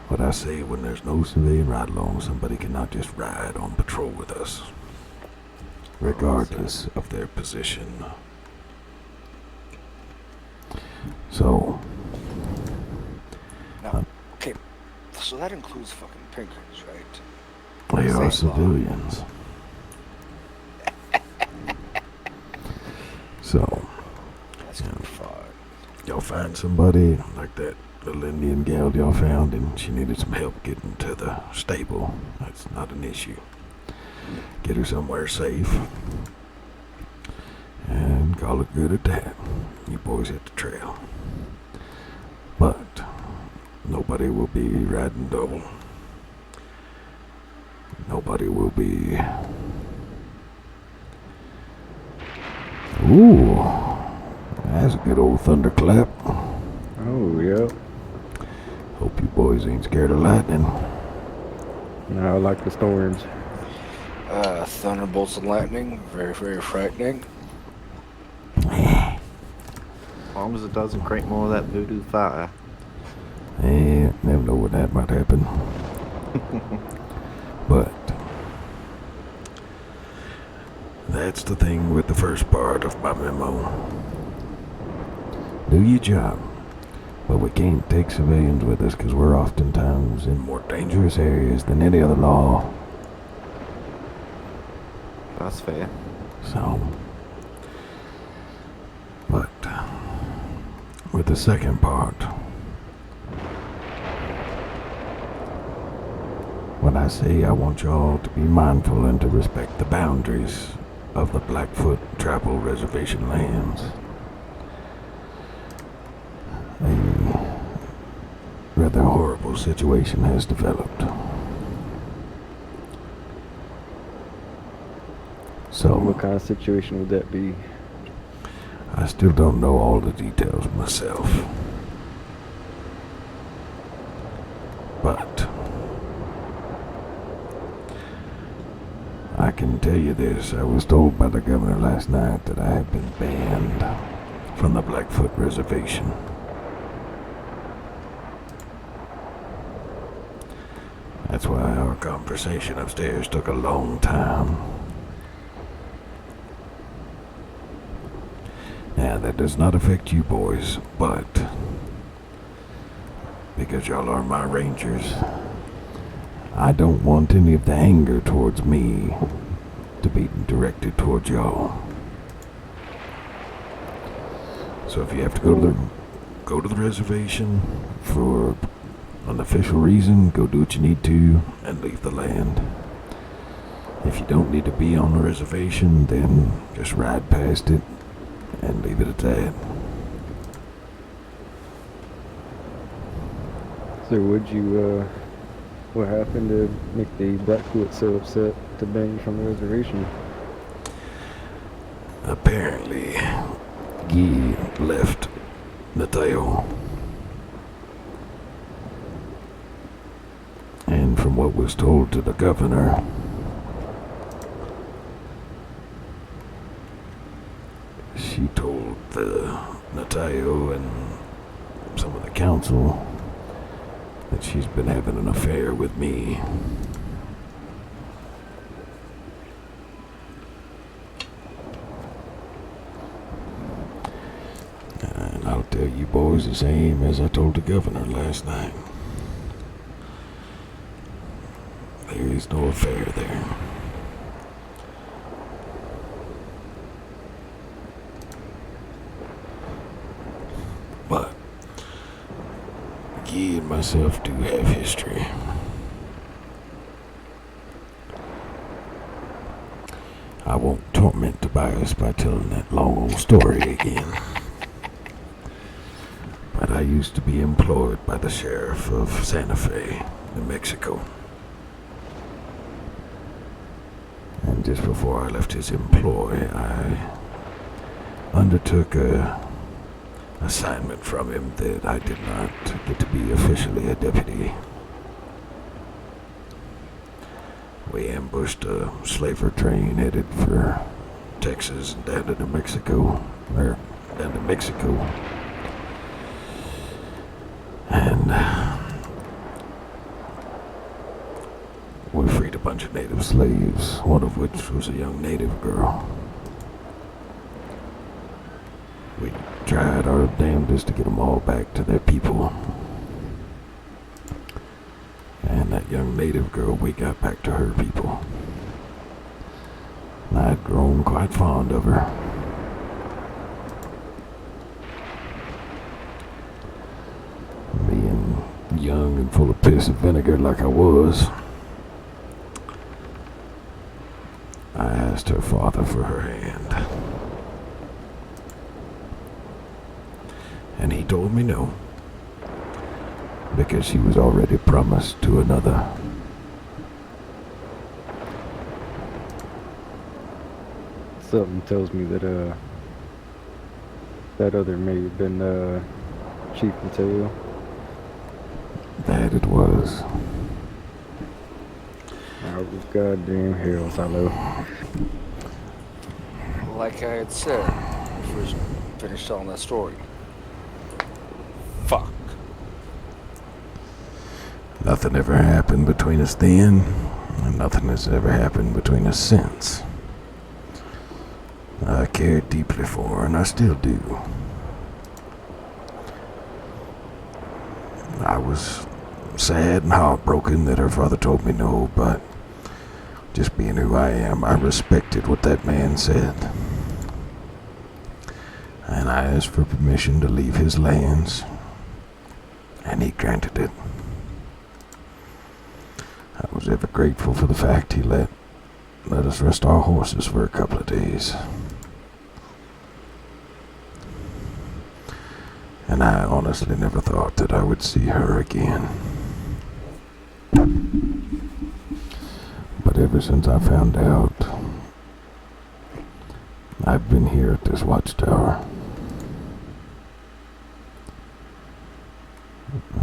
[SPEAKER 1] But I say when there's no civilian ride-along, somebody cannot just ride on patrol with us, regardless of their position. So,
[SPEAKER 2] Now, okay, so that includes fucking penguins, right?
[SPEAKER 1] they are
[SPEAKER 2] Same law.
[SPEAKER 1] civilians. So,
[SPEAKER 2] That's gonna be fun.
[SPEAKER 1] y'all find somebody like that little Indian gal y'all found, and she needed some help getting to the stable. That's not an issue. Get her somewhere safe, and call it good at that. You boys hit the trail. But nobody will be riding double. Nobody will be... Ooh, that's a good old thunderclap.
[SPEAKER 3] Oh, yep.
[SPEAKER 1] Hope you boys ain't scared of lightning.
[SPEAKER 3] No, I like the storms.
[SPEAKER 2] Thunderbolts and lightning, very, very frightening.
[SPEAKER 4] As long as it doesn't create more of that voodoo fire.
[SPEAKER 1] Never know when that might happen. But that's the thing with the first part of my memo. Do your job, but we can't take civilians with us because we're oftentimes in more dangerous areas than any other law.
[SPEAKER 4] That's fair.
[SPEAKER 1] So, but with the second part, when I say I want y'all to be mindful and to respect the boundaries of the Blackfoot Tribal Reservation lands, a rather horrible situation has developed. So,
[SPEAKER 3] What kind of situation would that be?
[SPEAKER 1] I still don't know all the details myself. But I can tell you this, I was told by the governor last night that I have been banned from the Blackfoot Reservation. That's why our conversation upstairs took a long time. Now, that does not affect you boys, but because y'all are my rangers, I don't want any of the anger towards me to be directed towards y'all. So if you have to go to the reservation for an official reason, go do what you need to and leave the land. If you don't need to be on the reservation, then just ride past it and leave it at that.
[SPEAKER 3] So would you, what happened to make the Blackfoot so upset to ban you from the reservation?
[SPEAKER 1] Apparently, Guy left Nateo. And from what was told to the governor, she told the Nateo and some of the council that she's been having an affair with me. And I'll tell you boys the same as I told the governor last night. There is no affair there. But Guy and myself do have history. I won't torment Tobias by telling that long old story again. But I used to be employed by the sheriff of Santa Fe, New Mexico. And just before I left his employ, I undertook a assignment from him that I did not get to be officially a deputy. We ambushed a slaver train headed for Texas and down to New Mexico, or down to Mexico. And we freed a bunch of native slaves, one of which was a young native girl. We tried our damnedest to get them all back to their people. And that young native girl, we got back to her people. And I'd grown quite fond of her. Being young and full of piss and vinegar like I was, I asked her father for her hand. And he told me no, because she was already promised to another.
[SPEAKER 3] Something tells me that that other may have been Chief Mateo.
[SPEAKER 1] That it was.
[SPEAKER 3] Out with goddamn hell, Silo.
[SPEAKER 2] Like I had said, before I finished telling that story. Fuck.
[SPEAKER 1] Nothing ever happened between us then, and nothing has ever happened between us since. I cared deeply for her, and I still do. I was sad and heartbroken that her father told me no, but just being who I am, I respected what that man said. And I asked for permission to leave his lands, and he granted it. I was ever grateful for the fact he let us rest our horses for a couple of days. And I honestly never thought that I would see her again. But ever since I found out, I've been here at this watchtower.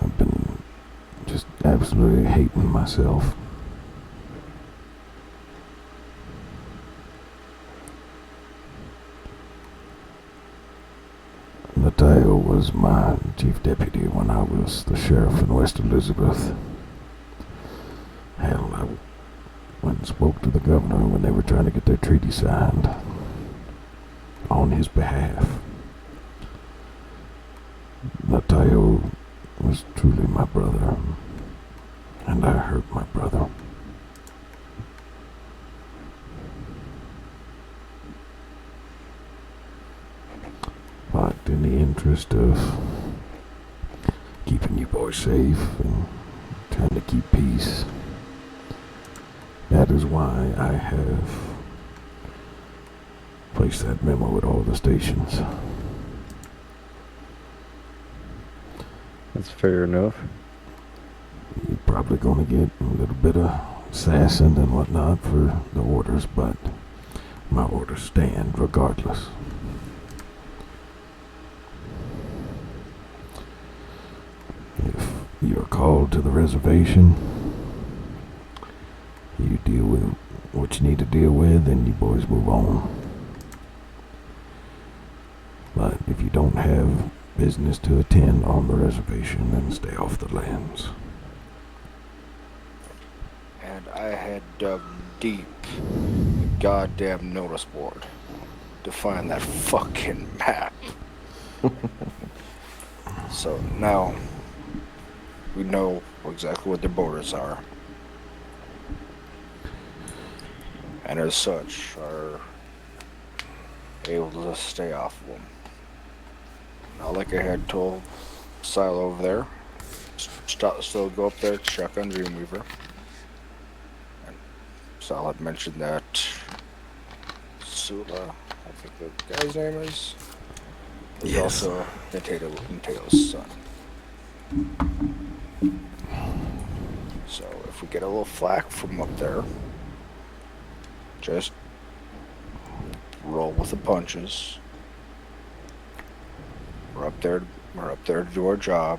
[SPEAKER 1] I've been just absolutely hating myself. Mateo was my chief deputy when I was the sheriff in West Elizabeth. Hell, I went and spoke to the governor when they were trying to get their treaty signed on his behalf. Mateo was truly my brother, and I hurt my brother. But in the interest of keeping you boys safe and trying to keep peace, that is why I have placed that memo at all the stations.
[SPEAKER 3] That's fair enough.
[SPEAKER 1] You're probably going to get a little bit of sassing and whatnot for the orders, but my orders stand regardless. If you're called to the reservation, you deal with what you need to deal with, and you boys move on. But if you don't have business to attend on the reservation, then stay off the lands.
[SPEAKER 2] And I had dug deep in the goddamn notice board to find that fucking map. So now we know exactly what their borders are. And as such, are able to stay off of them. Now, like I had told Silo over there, still go up there, check on Dreamweaver. And Silo had mentioned that Sula, I think the guy's name is
[SPEAKER 1] Yes.
[SPEAKER 2] also Mateo's son. So if we get a little flack from up there, just roll with the punches. We're up there. We're up there to do our job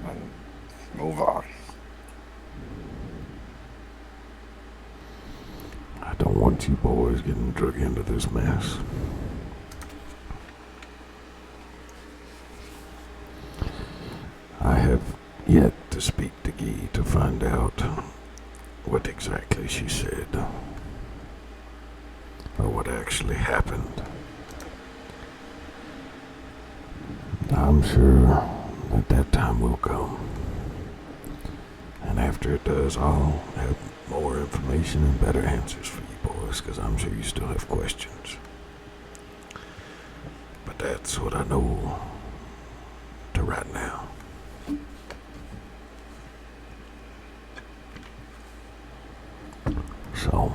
[SPEAKER 2] and move on.
[SPEAKER 1] I don't want you boys getting drug into this mess. I have yet to speak to Guy to find out what exactly she said, or what actually happened. I'm sure that time will come, and after it does, I'll have more information and better answers for you boys, because I'm sure you still have questions. But that's what I know to right now. So,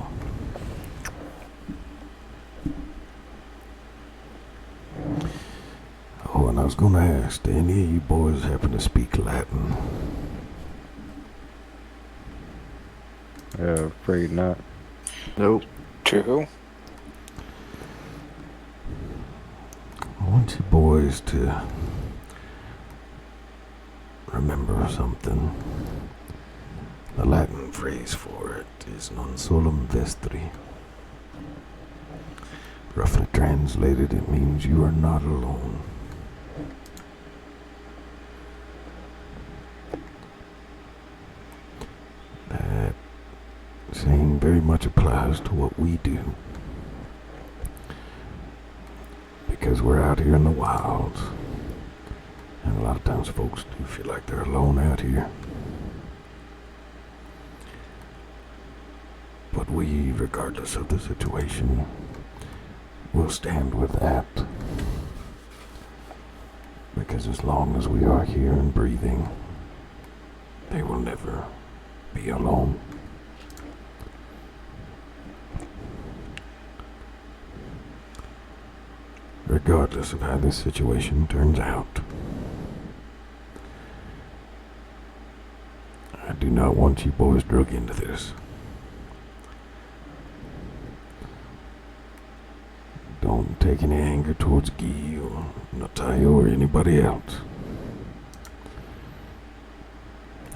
[SPEAKER 1] oh, and I was gonna ask, do any of you boys happen to speak Latin?
[SPEAKER 3] Afraid not.
[SPEAKER 4] Nope.
[SPEAKER 2] To who?
[SPEAKER 1] I want you boys to remember something. The Latin phrase for it is non solum vestri. Roughly translated, it means you are not alone. That saying very much applies to what we do. Because we're out here in the wilds, and a lot of times folks do feel like they're alone out here. But we, regardless of the situation, will stand with that. Because as long as we are here and breathing, they will never be alone. Regardless of how this situation turns out, I do not want you boys drug into this. Don't take any anger towards Guy or Natalia or anybody else.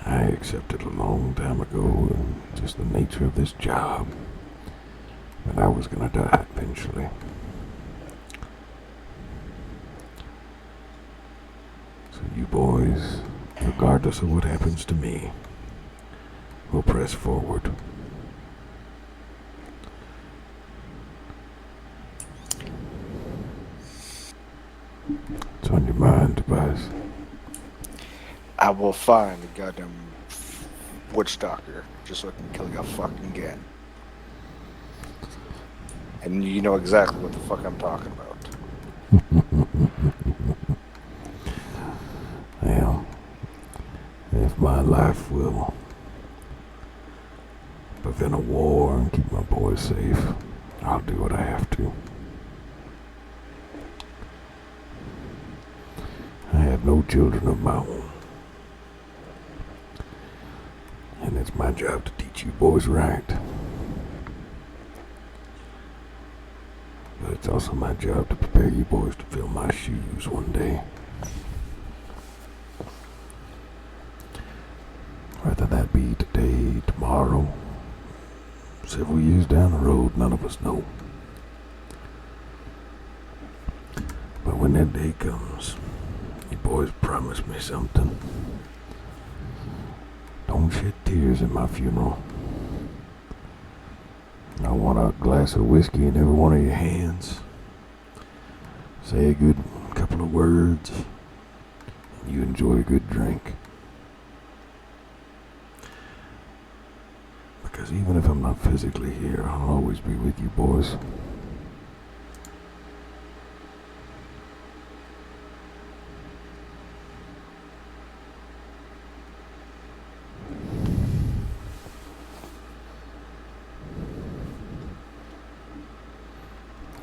[SPEAKER 1] I accepted a long time ago, and just the nature of this job, that I was gonna die eventually. So you boys, regardless of what happens to me, will press forward. What's on your mind, Tobias?
[SPEAKER 2] I will find the goddamn Woodstalker just so I can kill you fucking again. And you know exactly what the fuck I'm talking about.
[SPEAKER 1] Well, if my life will prevent a war and keep my boys safe, I'll do what I have to. I have no children of my own. And it's my job to teach you boys right. But it's also my job to prepare you boys to fill my shoes one day. Whether that be today, tomorrow, several years down the road, none of us know. But when that day comes, you boys promise me something. Don't shed tears at my funeral. I want a glass of whiskey in every one of your hands. Say a good couple of words, and you enjoy a good drink. Because even if I'm not physically here, I'll always be with you boys.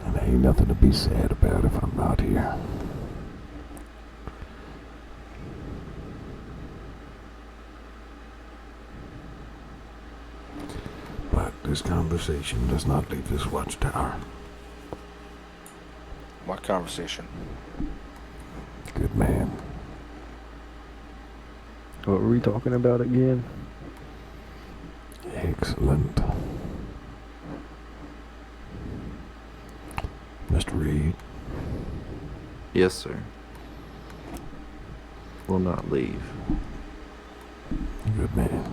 [SPEAKER 1] And ain't nothing to be sad about if I'm not here. But this conversation does not leave this watchtower.
[SPEAKER 2] What conversation?
[SPEAKER 1] Good man.
[SPEAKER 3] What were we talking about again?
[SPEAKER 1] Excellent. Mr. Reed,
[SPEAKER 4] Yes, sir. Will not leave.
[SPEAKER 1] good man.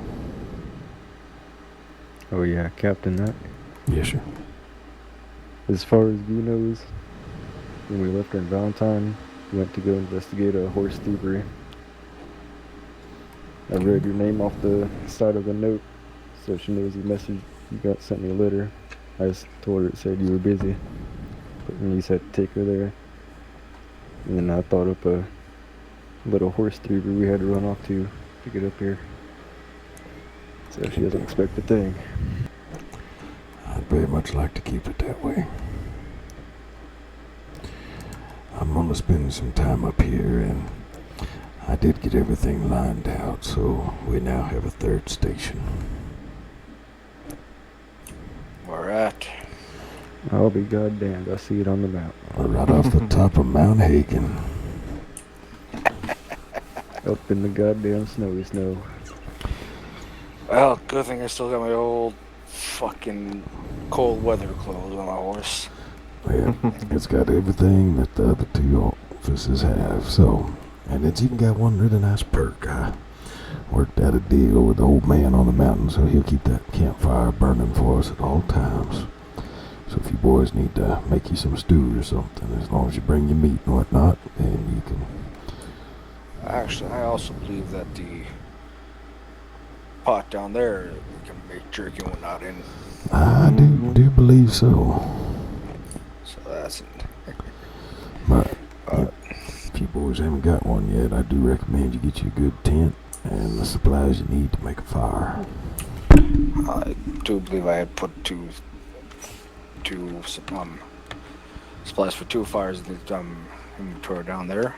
[SPEAKER 3] Oh yeah, Captain Knack.
[SPEAKER 1] Yes, sir.
[SPEAKER 3] As far as V knows, when we left her in Valentine, we went to go investigate a horse thievery. I read your name off the side of the note, so she knows the message you got sent me a letter. I just told her it said you were busy, but then you said take her there. And then I thought up a little horse thievery we had to run off to get up here. So she doesn't expect a thing.
[SPEAKER 1] I'd very much like to keep it that way. I'm gonna spend some time up here, and I did get everything lined out, so we now have a third station.
[SPEAKER 2] Where at?
[SPEAKER 3] I'll be goddamned, I see it on the map.
[SPEAKER 1] Right off the top of Mount Hagen.
[SPEAKER 3] Up in the goddamn snowy snow.
[SPEAKER 2] Well, good thing I still got my old fucking cold weather clothes on my horse.
[SPEAKER 1] Yeah, it's got everything that the other two offices have, so, and it's even got one really nice perk. I worked out a deal with the old man on the mountain, so he'll keep that campfire burning for us at all times. So if you boys need to make you some stew or something, as long as you bring your meat and whatnot, then you can.
[SPEAKER 2] Actually, I also believe that the pot down there we can make jerky and whatnot in.
[SPEAKER 1] I do believe so.
[SPEAKER 2] So that's it.
[SPEAKER 1] But if you boys haven't got one yet, I do recommend you get you a good tent and the supplies you need to make a fire.
[SPEAKER 2] I do believe I had put two supplies for 2 fires in the inventory down there.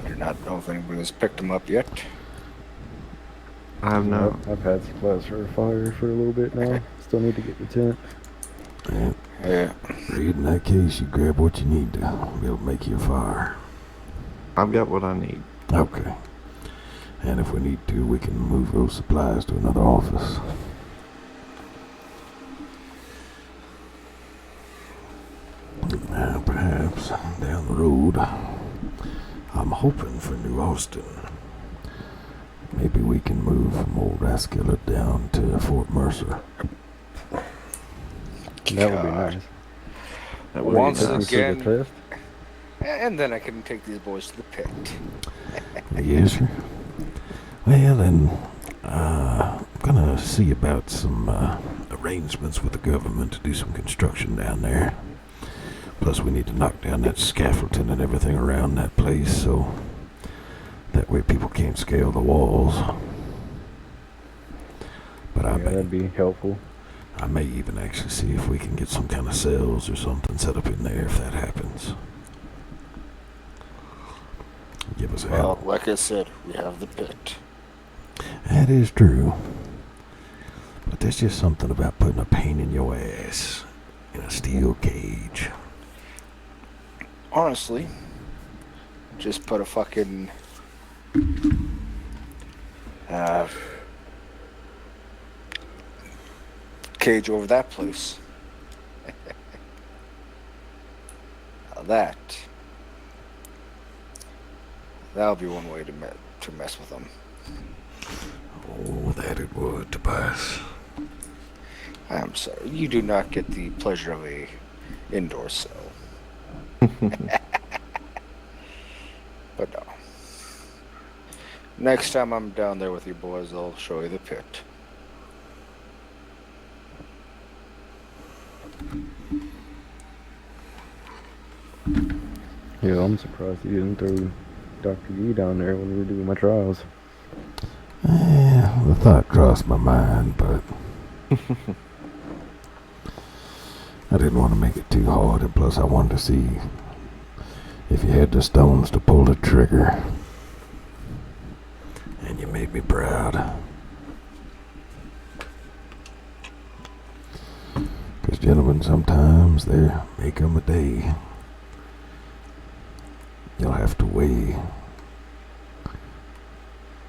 [SPEAKER 2] I do not know if anybody has picked them up yet.
[SPEAKER 4] I have no.
[SPEAKER 3] I've had supplies for a fire for a little bit now. Still need to get the tent.
[SPEAKER 2] Yeah.
[SPEAKER 1] Reed, in that case, you grab what you need to be able to make you a fire.
[SPEAKER 4] I've got what I need.
[SPEAKER 1] Okay. And if we need to, we can move those supplies to another office. Perhaps down the road, I'm hoping for New Austin. Maybe we can move from Old Raskiller down to Fort Mercer.
[SPEAKER 3] That would be nice.
[SPEAKER 4] That would
[SPEAKER 2] Once
[SPEAKER 4] be nice.
[SPEAKER 2] again-
[SPEAKER 3] For the test?
[SPEAKER 2] And then I can take these boys to the pit.
[SPEAKER 1] Yes, sir. Well, and I'm gonna see about some arrangements with the government to do some construction down there. Plus, we need to knock down that scaffolding and everything around that place, so that way people can't scale the walls. But
[SPEAKER 3] Yeah, that'd be helpful.
[SPEAKER 1] I may even actually see if we can get some kind of cells or something set up in there if that happens. Give us a
[SPEAKER 2] Well,
[SPEAKER 1] help.
[SPEAKER 2] like I said, we have the pit.
[SPEAKER 1] That is true. But there's just something about putting a pain in your ass in a steel cage.
[SPEAKER 2] Honestly, just put a fucking cage over that place. Now that'll be one way to mess with them.
[SPEAKER 1] Oh, that it would, Tobias.
[SPEAKER 2] I'm sorry, you do not get the pleasure of a indoor cell. But no. Next time I'm down there with you boys, I'll show you the pit.
[SPEAKER 3] Yeah, I'm surprised you didn't throw Dr. E down there when we were doing my trials.
[SPEAKER 1] The thought crossed my mind, but I didn't want to make it too hard, and plus I wanted to see if you had the stones to pull the trigger. And you made me proud. Because gentlemen, sometimes there may come a day you'll have to weigh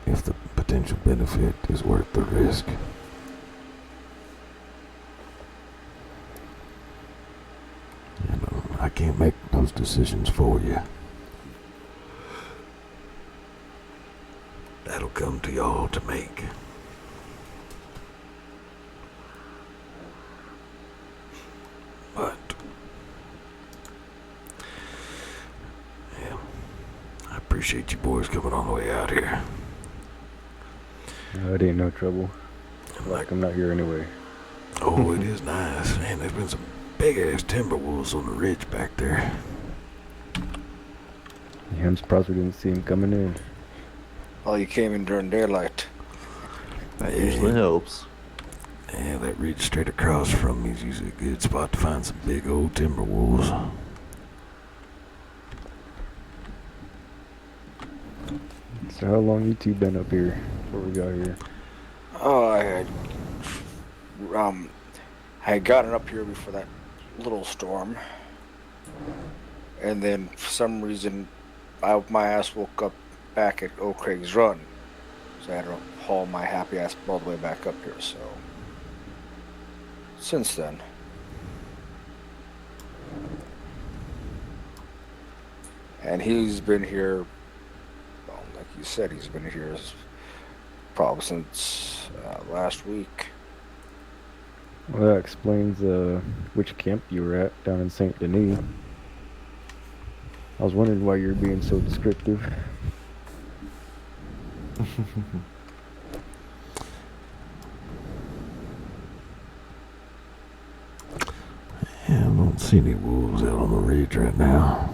[SPEAKER 1] if the potential benefit is worth the risk. I can't make those decisions for you. That'll come to y'all to make. But, yeah, I appreciate you boys coming all the way out here.
[SPEAKER 3] No, it ain't no trouble. Like I'm not here anyway.
[SPEAKER 1] Oh, it is nice. Man, there's been some big-ass timber wolves on the ridge back there.
[SPEAKER 3] Yeah, I'm surprised we didn't see him coming in.
[SPEAKER 2] Oh, you came in during daylight.
[SPEAKER 4] That usually helps.
[SPEAKER 1] Yeah, that ridge straight across from me is usually a good spot to find some big old timber wolves.
[SPEAKER 3] So how long you two been up here before we got here?
[SPEAKER 2] Oh, I had gotten up here before that little storm, and then for some reason, my ass woke up back at Oak Craig's Run, so I had to haul my happy ass all the way back up here. So since then, and he's been here. Well, like you said, he's been here probably since last week.
[SPEAKER 3] Well, that explains which camp you were at down in Saint Denis. I was wondering why you're being so descriptive.
[SPEAKER 1] Yeah, I don't see any wolves out on the ridge right now.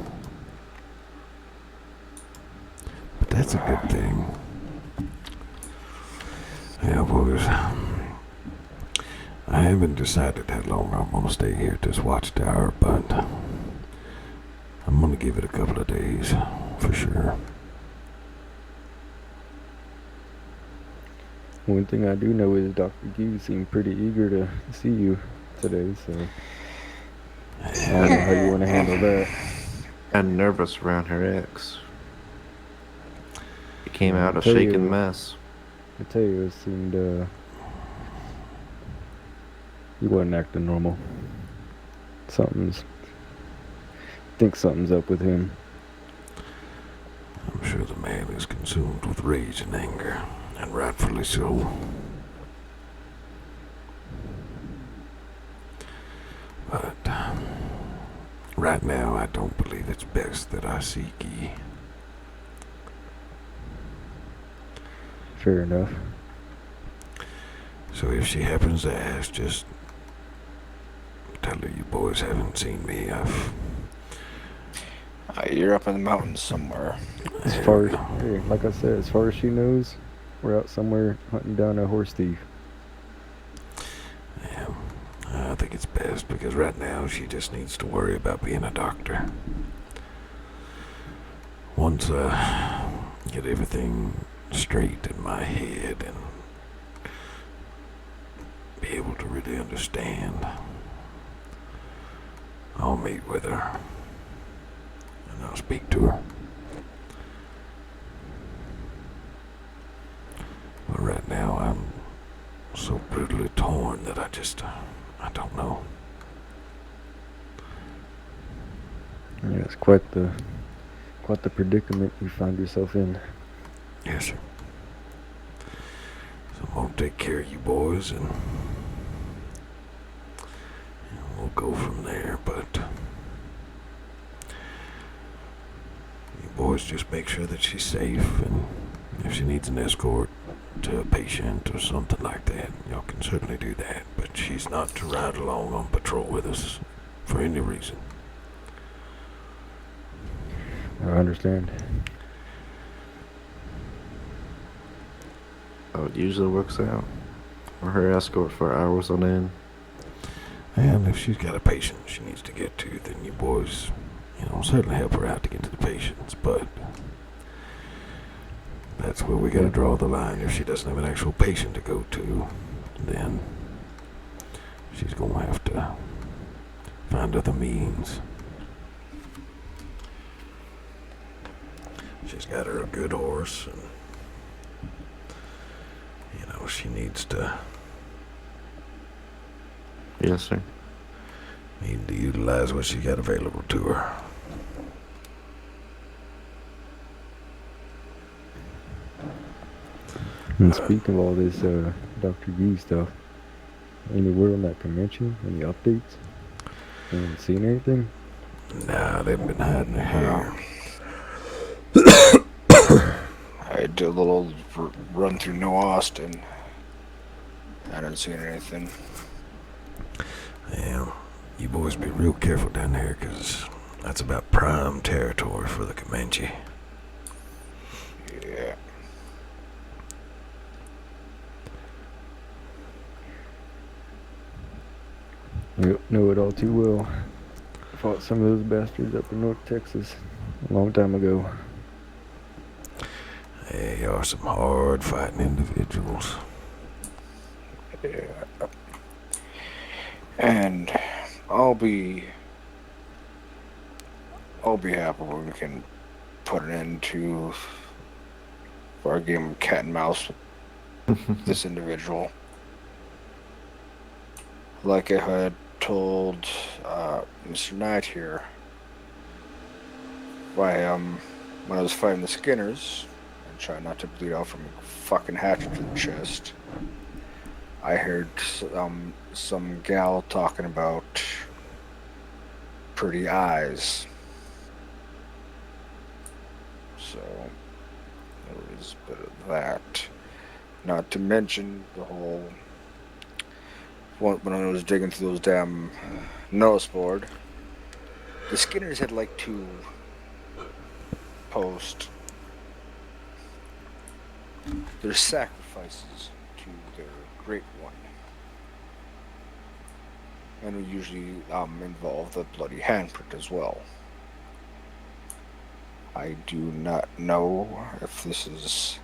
[SPEAKER 1] But that's a good thing. Yeah, boys. I haven't decided how long I'm gonna stay here at this watchtower, but I'm gonna give it a couple of days, for sure.
[SPEAKER 3] One thing I do know is Dr. Q seemed pretty eager to see you today, so I don't know how you want to handle that.
[SPEAKER 4] And nervous around her ex. It came out a
[SPEAKER 3] tell you-
[SPEAKER 4] shaking mess.
[SPEAKER 3] I tell you, it seemed he wasn't acting normal. I think something's up with him.
[SPEAKER 1] I'm sure the man is consumed with rage and anger, and rightfully so. But right now, I don't believe it's best that I seek ye.
[SPEAKER 3] Fair enough.
[SPEAKER 1] So if she happens to ask, just tell her you boys haven't seen me.
[SPEAKER 2] You're up in the mountains somewhere.
[SPEAKER 3] As far as, hey, like I said, as far as she knows, we're out somewhere hunting down a horse thief.
[SPEAKER 1] Yeah, I think it's best because right now she just needs to worry about being a doctor. Once I get everything straight in my head and be able to really understand, I'll meet with her and I'll speak to her. But right now I'm so brutally torn that I don't know.
[SPEAKER 3] Yeah, it's quite the predicament you find yourself in.
[SPEAKER 1] Yes, sir. So I'm gonna take care of you boys and we'll go from there, but you boys just make sure that she's safe, and if she needs an escort to a patient or something like that, y'all can certainly do that, but she's not to ride along on patrol with us for any reason.
[SPEAKER 3] I understand.
[SPEAKER 4] Oh, it usually works out. Or her escort for hours on end.
[SPEAKER 1] And if she's got a patient she needs to get to, then you boys, certainly help her out to get to the patients, but that's where we gotta draw the line. If she doesn't have an actual patient to go to, then she's gonna have to find other means. She's got her a good horse, and she needs to
[SPEAKER 4] Yes, sir.
[SPEAKER 1] utilize what she got available to her.
[SPEAKER 3] And speaking of all this Dr. Yee stuff, any word on that convention? Any updates? Haven't seen anything?
[SPEAKER 1] Nah, they've been hiding their hair.
[SPEAKER 2] I did a little run through New Austin. I didn't see anything.
[SPEAKER 1] Yeah, you boys be real careful down there, 'cause that's about prime territory for the Comanche.
[SPEAKER 2] Yeah.
[SPEAKER 3] Yep, know it all too well. Fought some of those bastards up in North Texas a long time ago.
[SPEAKER 1] They are some hard fighting individuals.
[SPEAKER 2] Yeah. And I'll be happy when we can put an end to our game of cat and mouse with this individual. Like I had told Mr. Knight here, when I was fighting the Skinners and trying not to bleed out from a fucking hatchet to the chest, I heard some gal talking about pretty eyes. So there was a bit of that. Not to mention the whole when I was digging through those damn notice board, the Skinners had like to post their sacrifices to their great one, and we usually involve the bloody handprint as well. I do not know if this is,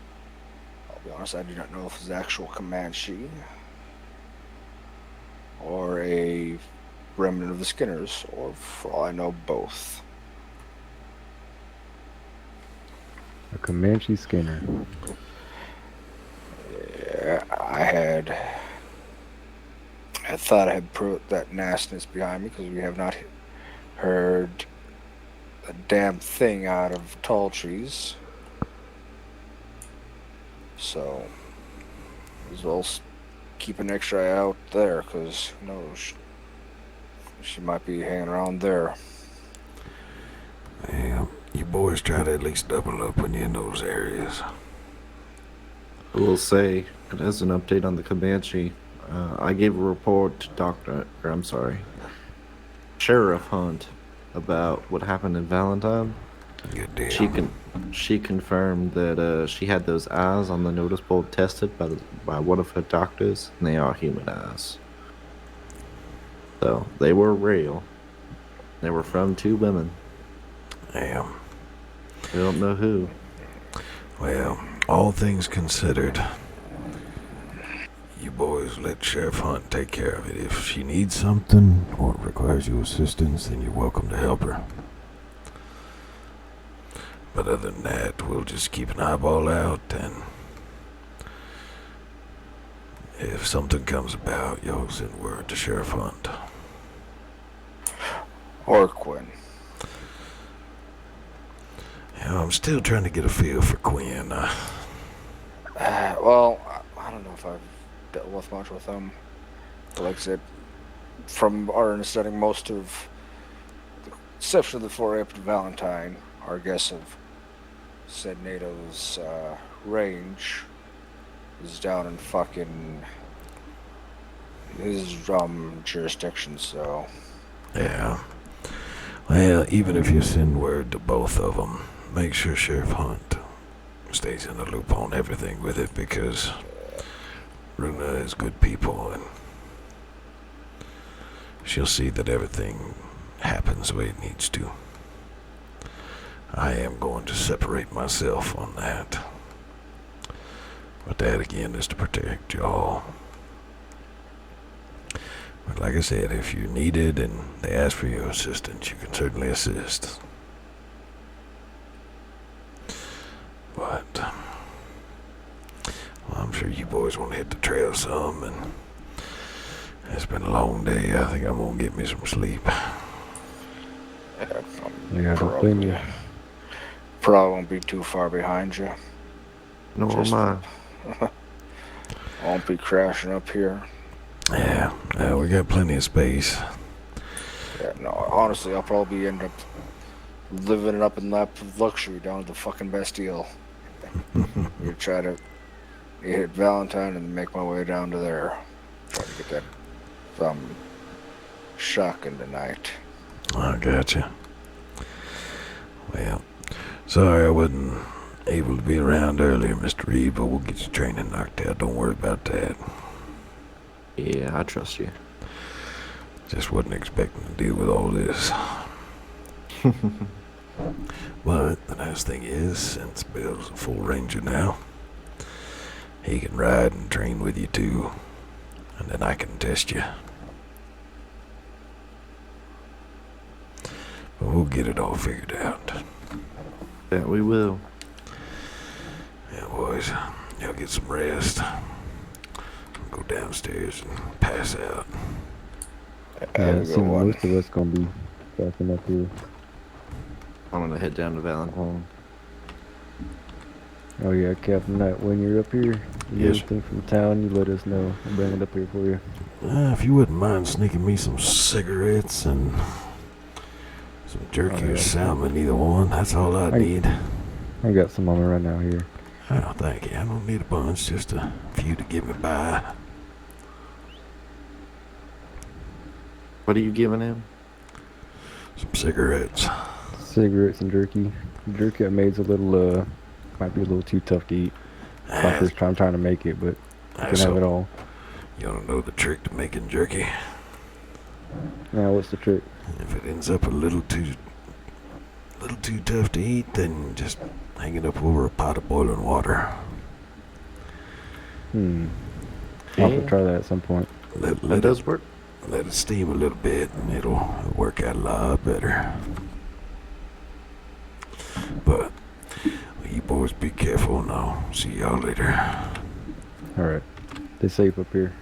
[SPEAKER 2] I'll be honest, I do not know if it's actual Comanche or a remnant of the Skinners, or for all I know, both.
[SPEAKER 3] A Comanche Skinner.
[SPEAKER 2] Yeah, I thought I had put that nastiness behind me, because we have not heard a damn thing out of Tall Trees. So, as well keep an extra eye out there, because who knows, she might be hanging around there.
[SPEAKER 1] Yeah, you boys try to at least double up when you're in those areas.
[SPEAKER 4] I will say, as an update on the Comanche, I gave a report to Sheriff Hunt about what happened in Valentine.
[SPEAKER 1] Good deal.
[SPEAKER 4] She confirmed that she had those eyes on the notice board tested by one of her doctors, and they are human eyes. So they were real. They were from two women.
[SPEAKER 1] Yeah.
[SPEAKER 4] We don't know who.
[SPEAKER 1] Well, all things considered, you boys let Sheriff Hunt take care of it. If she needs something or requires your assistance, then you're welcome to help her. But other than that, we'll just keep an eyeball out, and if something comes about, y'all send word to Sheriff Hunt.
[SPEAKER 2] Or Quinn.
[SPEAKER 1] Yeah, I'm still trying to get a feel for Quinn.
[SPEAKER 2] Well, I don't know if I've dealt with much with them. But like I said, from our understanding, most of, the exception of the foray up to Valentine, our guests have said NATO's range is down in fucking his jurisdiction, so.
[SPEAKER 1] Yeah. Well, even if you send word to both of them, make sure Sheriff Hunt stays in the loop on everything with it, because Runa is good people, and she'll see that everything happens the way it needs to. I am going to separate myself on that. But that, again, is to protect y'all. But like I said, if you're needed and they ask for your assistance, you can certainly assist. But well, I'm sure you boys want to hit the trail some, and it's been a long day. I think I'm gonna get me some sleep.
[SPEAKER 2] Yeah,
[SPEAKER 3] Yeah, I don't blame you.
[SPEAKER 2] Probably won't be too far behind you.
[SPEAKER 4] Nor
[SPEAKER 2] Just-
[SPEAKER 4] am I.
[SPEAKER 2] Won't be crashing up here.
[SPEAKER 1] Yeah, we got plenty of space.
[SPEAKER 2] Yeah, no, honestly, I'll probably end up living it up in lap of luxury down at the fucking Bastille. You try to hit Valentine and make my way down to there. Try to get that shotgun tonight.
[SPEAKER 1] I gotcha. Well, sorry I wasn't able to be around earlier, Mr. Reed, but we'll get your training knocked out. Don't worry about that.
[SPEAKER 4] Yeah, I trust you.
[SPEAKER 1] Just wasn't expecting to deal with all this. But the nice thing is, since Bill's a full ranger now, he can ride and train with you too, and then I can test you. But we'll get it all figured out.
[SPEAKER 4] Yeah, we will.
[SPEAKER 1] Yeah, boys, y'all get some rest. I'll go downstairs and pass out.
[SPEAKER 3] Yeah,
[SPEAKER 2] Have a
[SPEAKER 3] it
[SPEAKER 2] good
[SPEAKER 3] seems
[SPEAKER 2] one.
[SPEAKER 3] most of us gonna be backing up here.
[SPEAKER 4] I'm gonna head down to Valentine.
[SPEAKER 3] Oh yeah, Captain Knight, when you're up here, you get
[SPEAKER 1] Yes.
[SPEAKER 3] anything from town, you let us know. I'll bring it up here for you.
[SPEAKER 1] If you wouldn't mind sneaking me some cigarettes and some jerky
[SPEAKER 3] Oh,
[SPEAKER 1] or
[SPEAKER 3] yeah.
[SPEAKER 1] salmon, either one, that's all I need.
[SPEAKER 3] I got some on me right now here.
[SPEAKER 1] Oh, thank you. I don't need a bunch, just a few to get me by.
[SPEAKER 4] What are you giving him?
[SPEAKER 1] Some cigarettes.
[SPEAKER 3] Cigarettes and jerky. Jerky I made's a little, might be a little too tough to eat. It's my first time trying to make it, but you can have it all.
[SPEAKER 1] You don't know the trick to making jerky?
[SPEAKER 3] Now, what's the trick?
[SPEAKER 1] If it ends up a little too tough to eat, then just hang it up over a pot of boiling water.
[SPEAKER 3] I'll have
[SPEAKER 4] Yeah.
[SPEAKER 3] to try that at some point.
[SPEAKER 4] That does work.
[SPEAKER 1] Let it steam a little bit, and it'll work out a lot better. But you boys be careful, and I'll see y'all later.
[SPEAKER 3] Alright. Stay safe up here.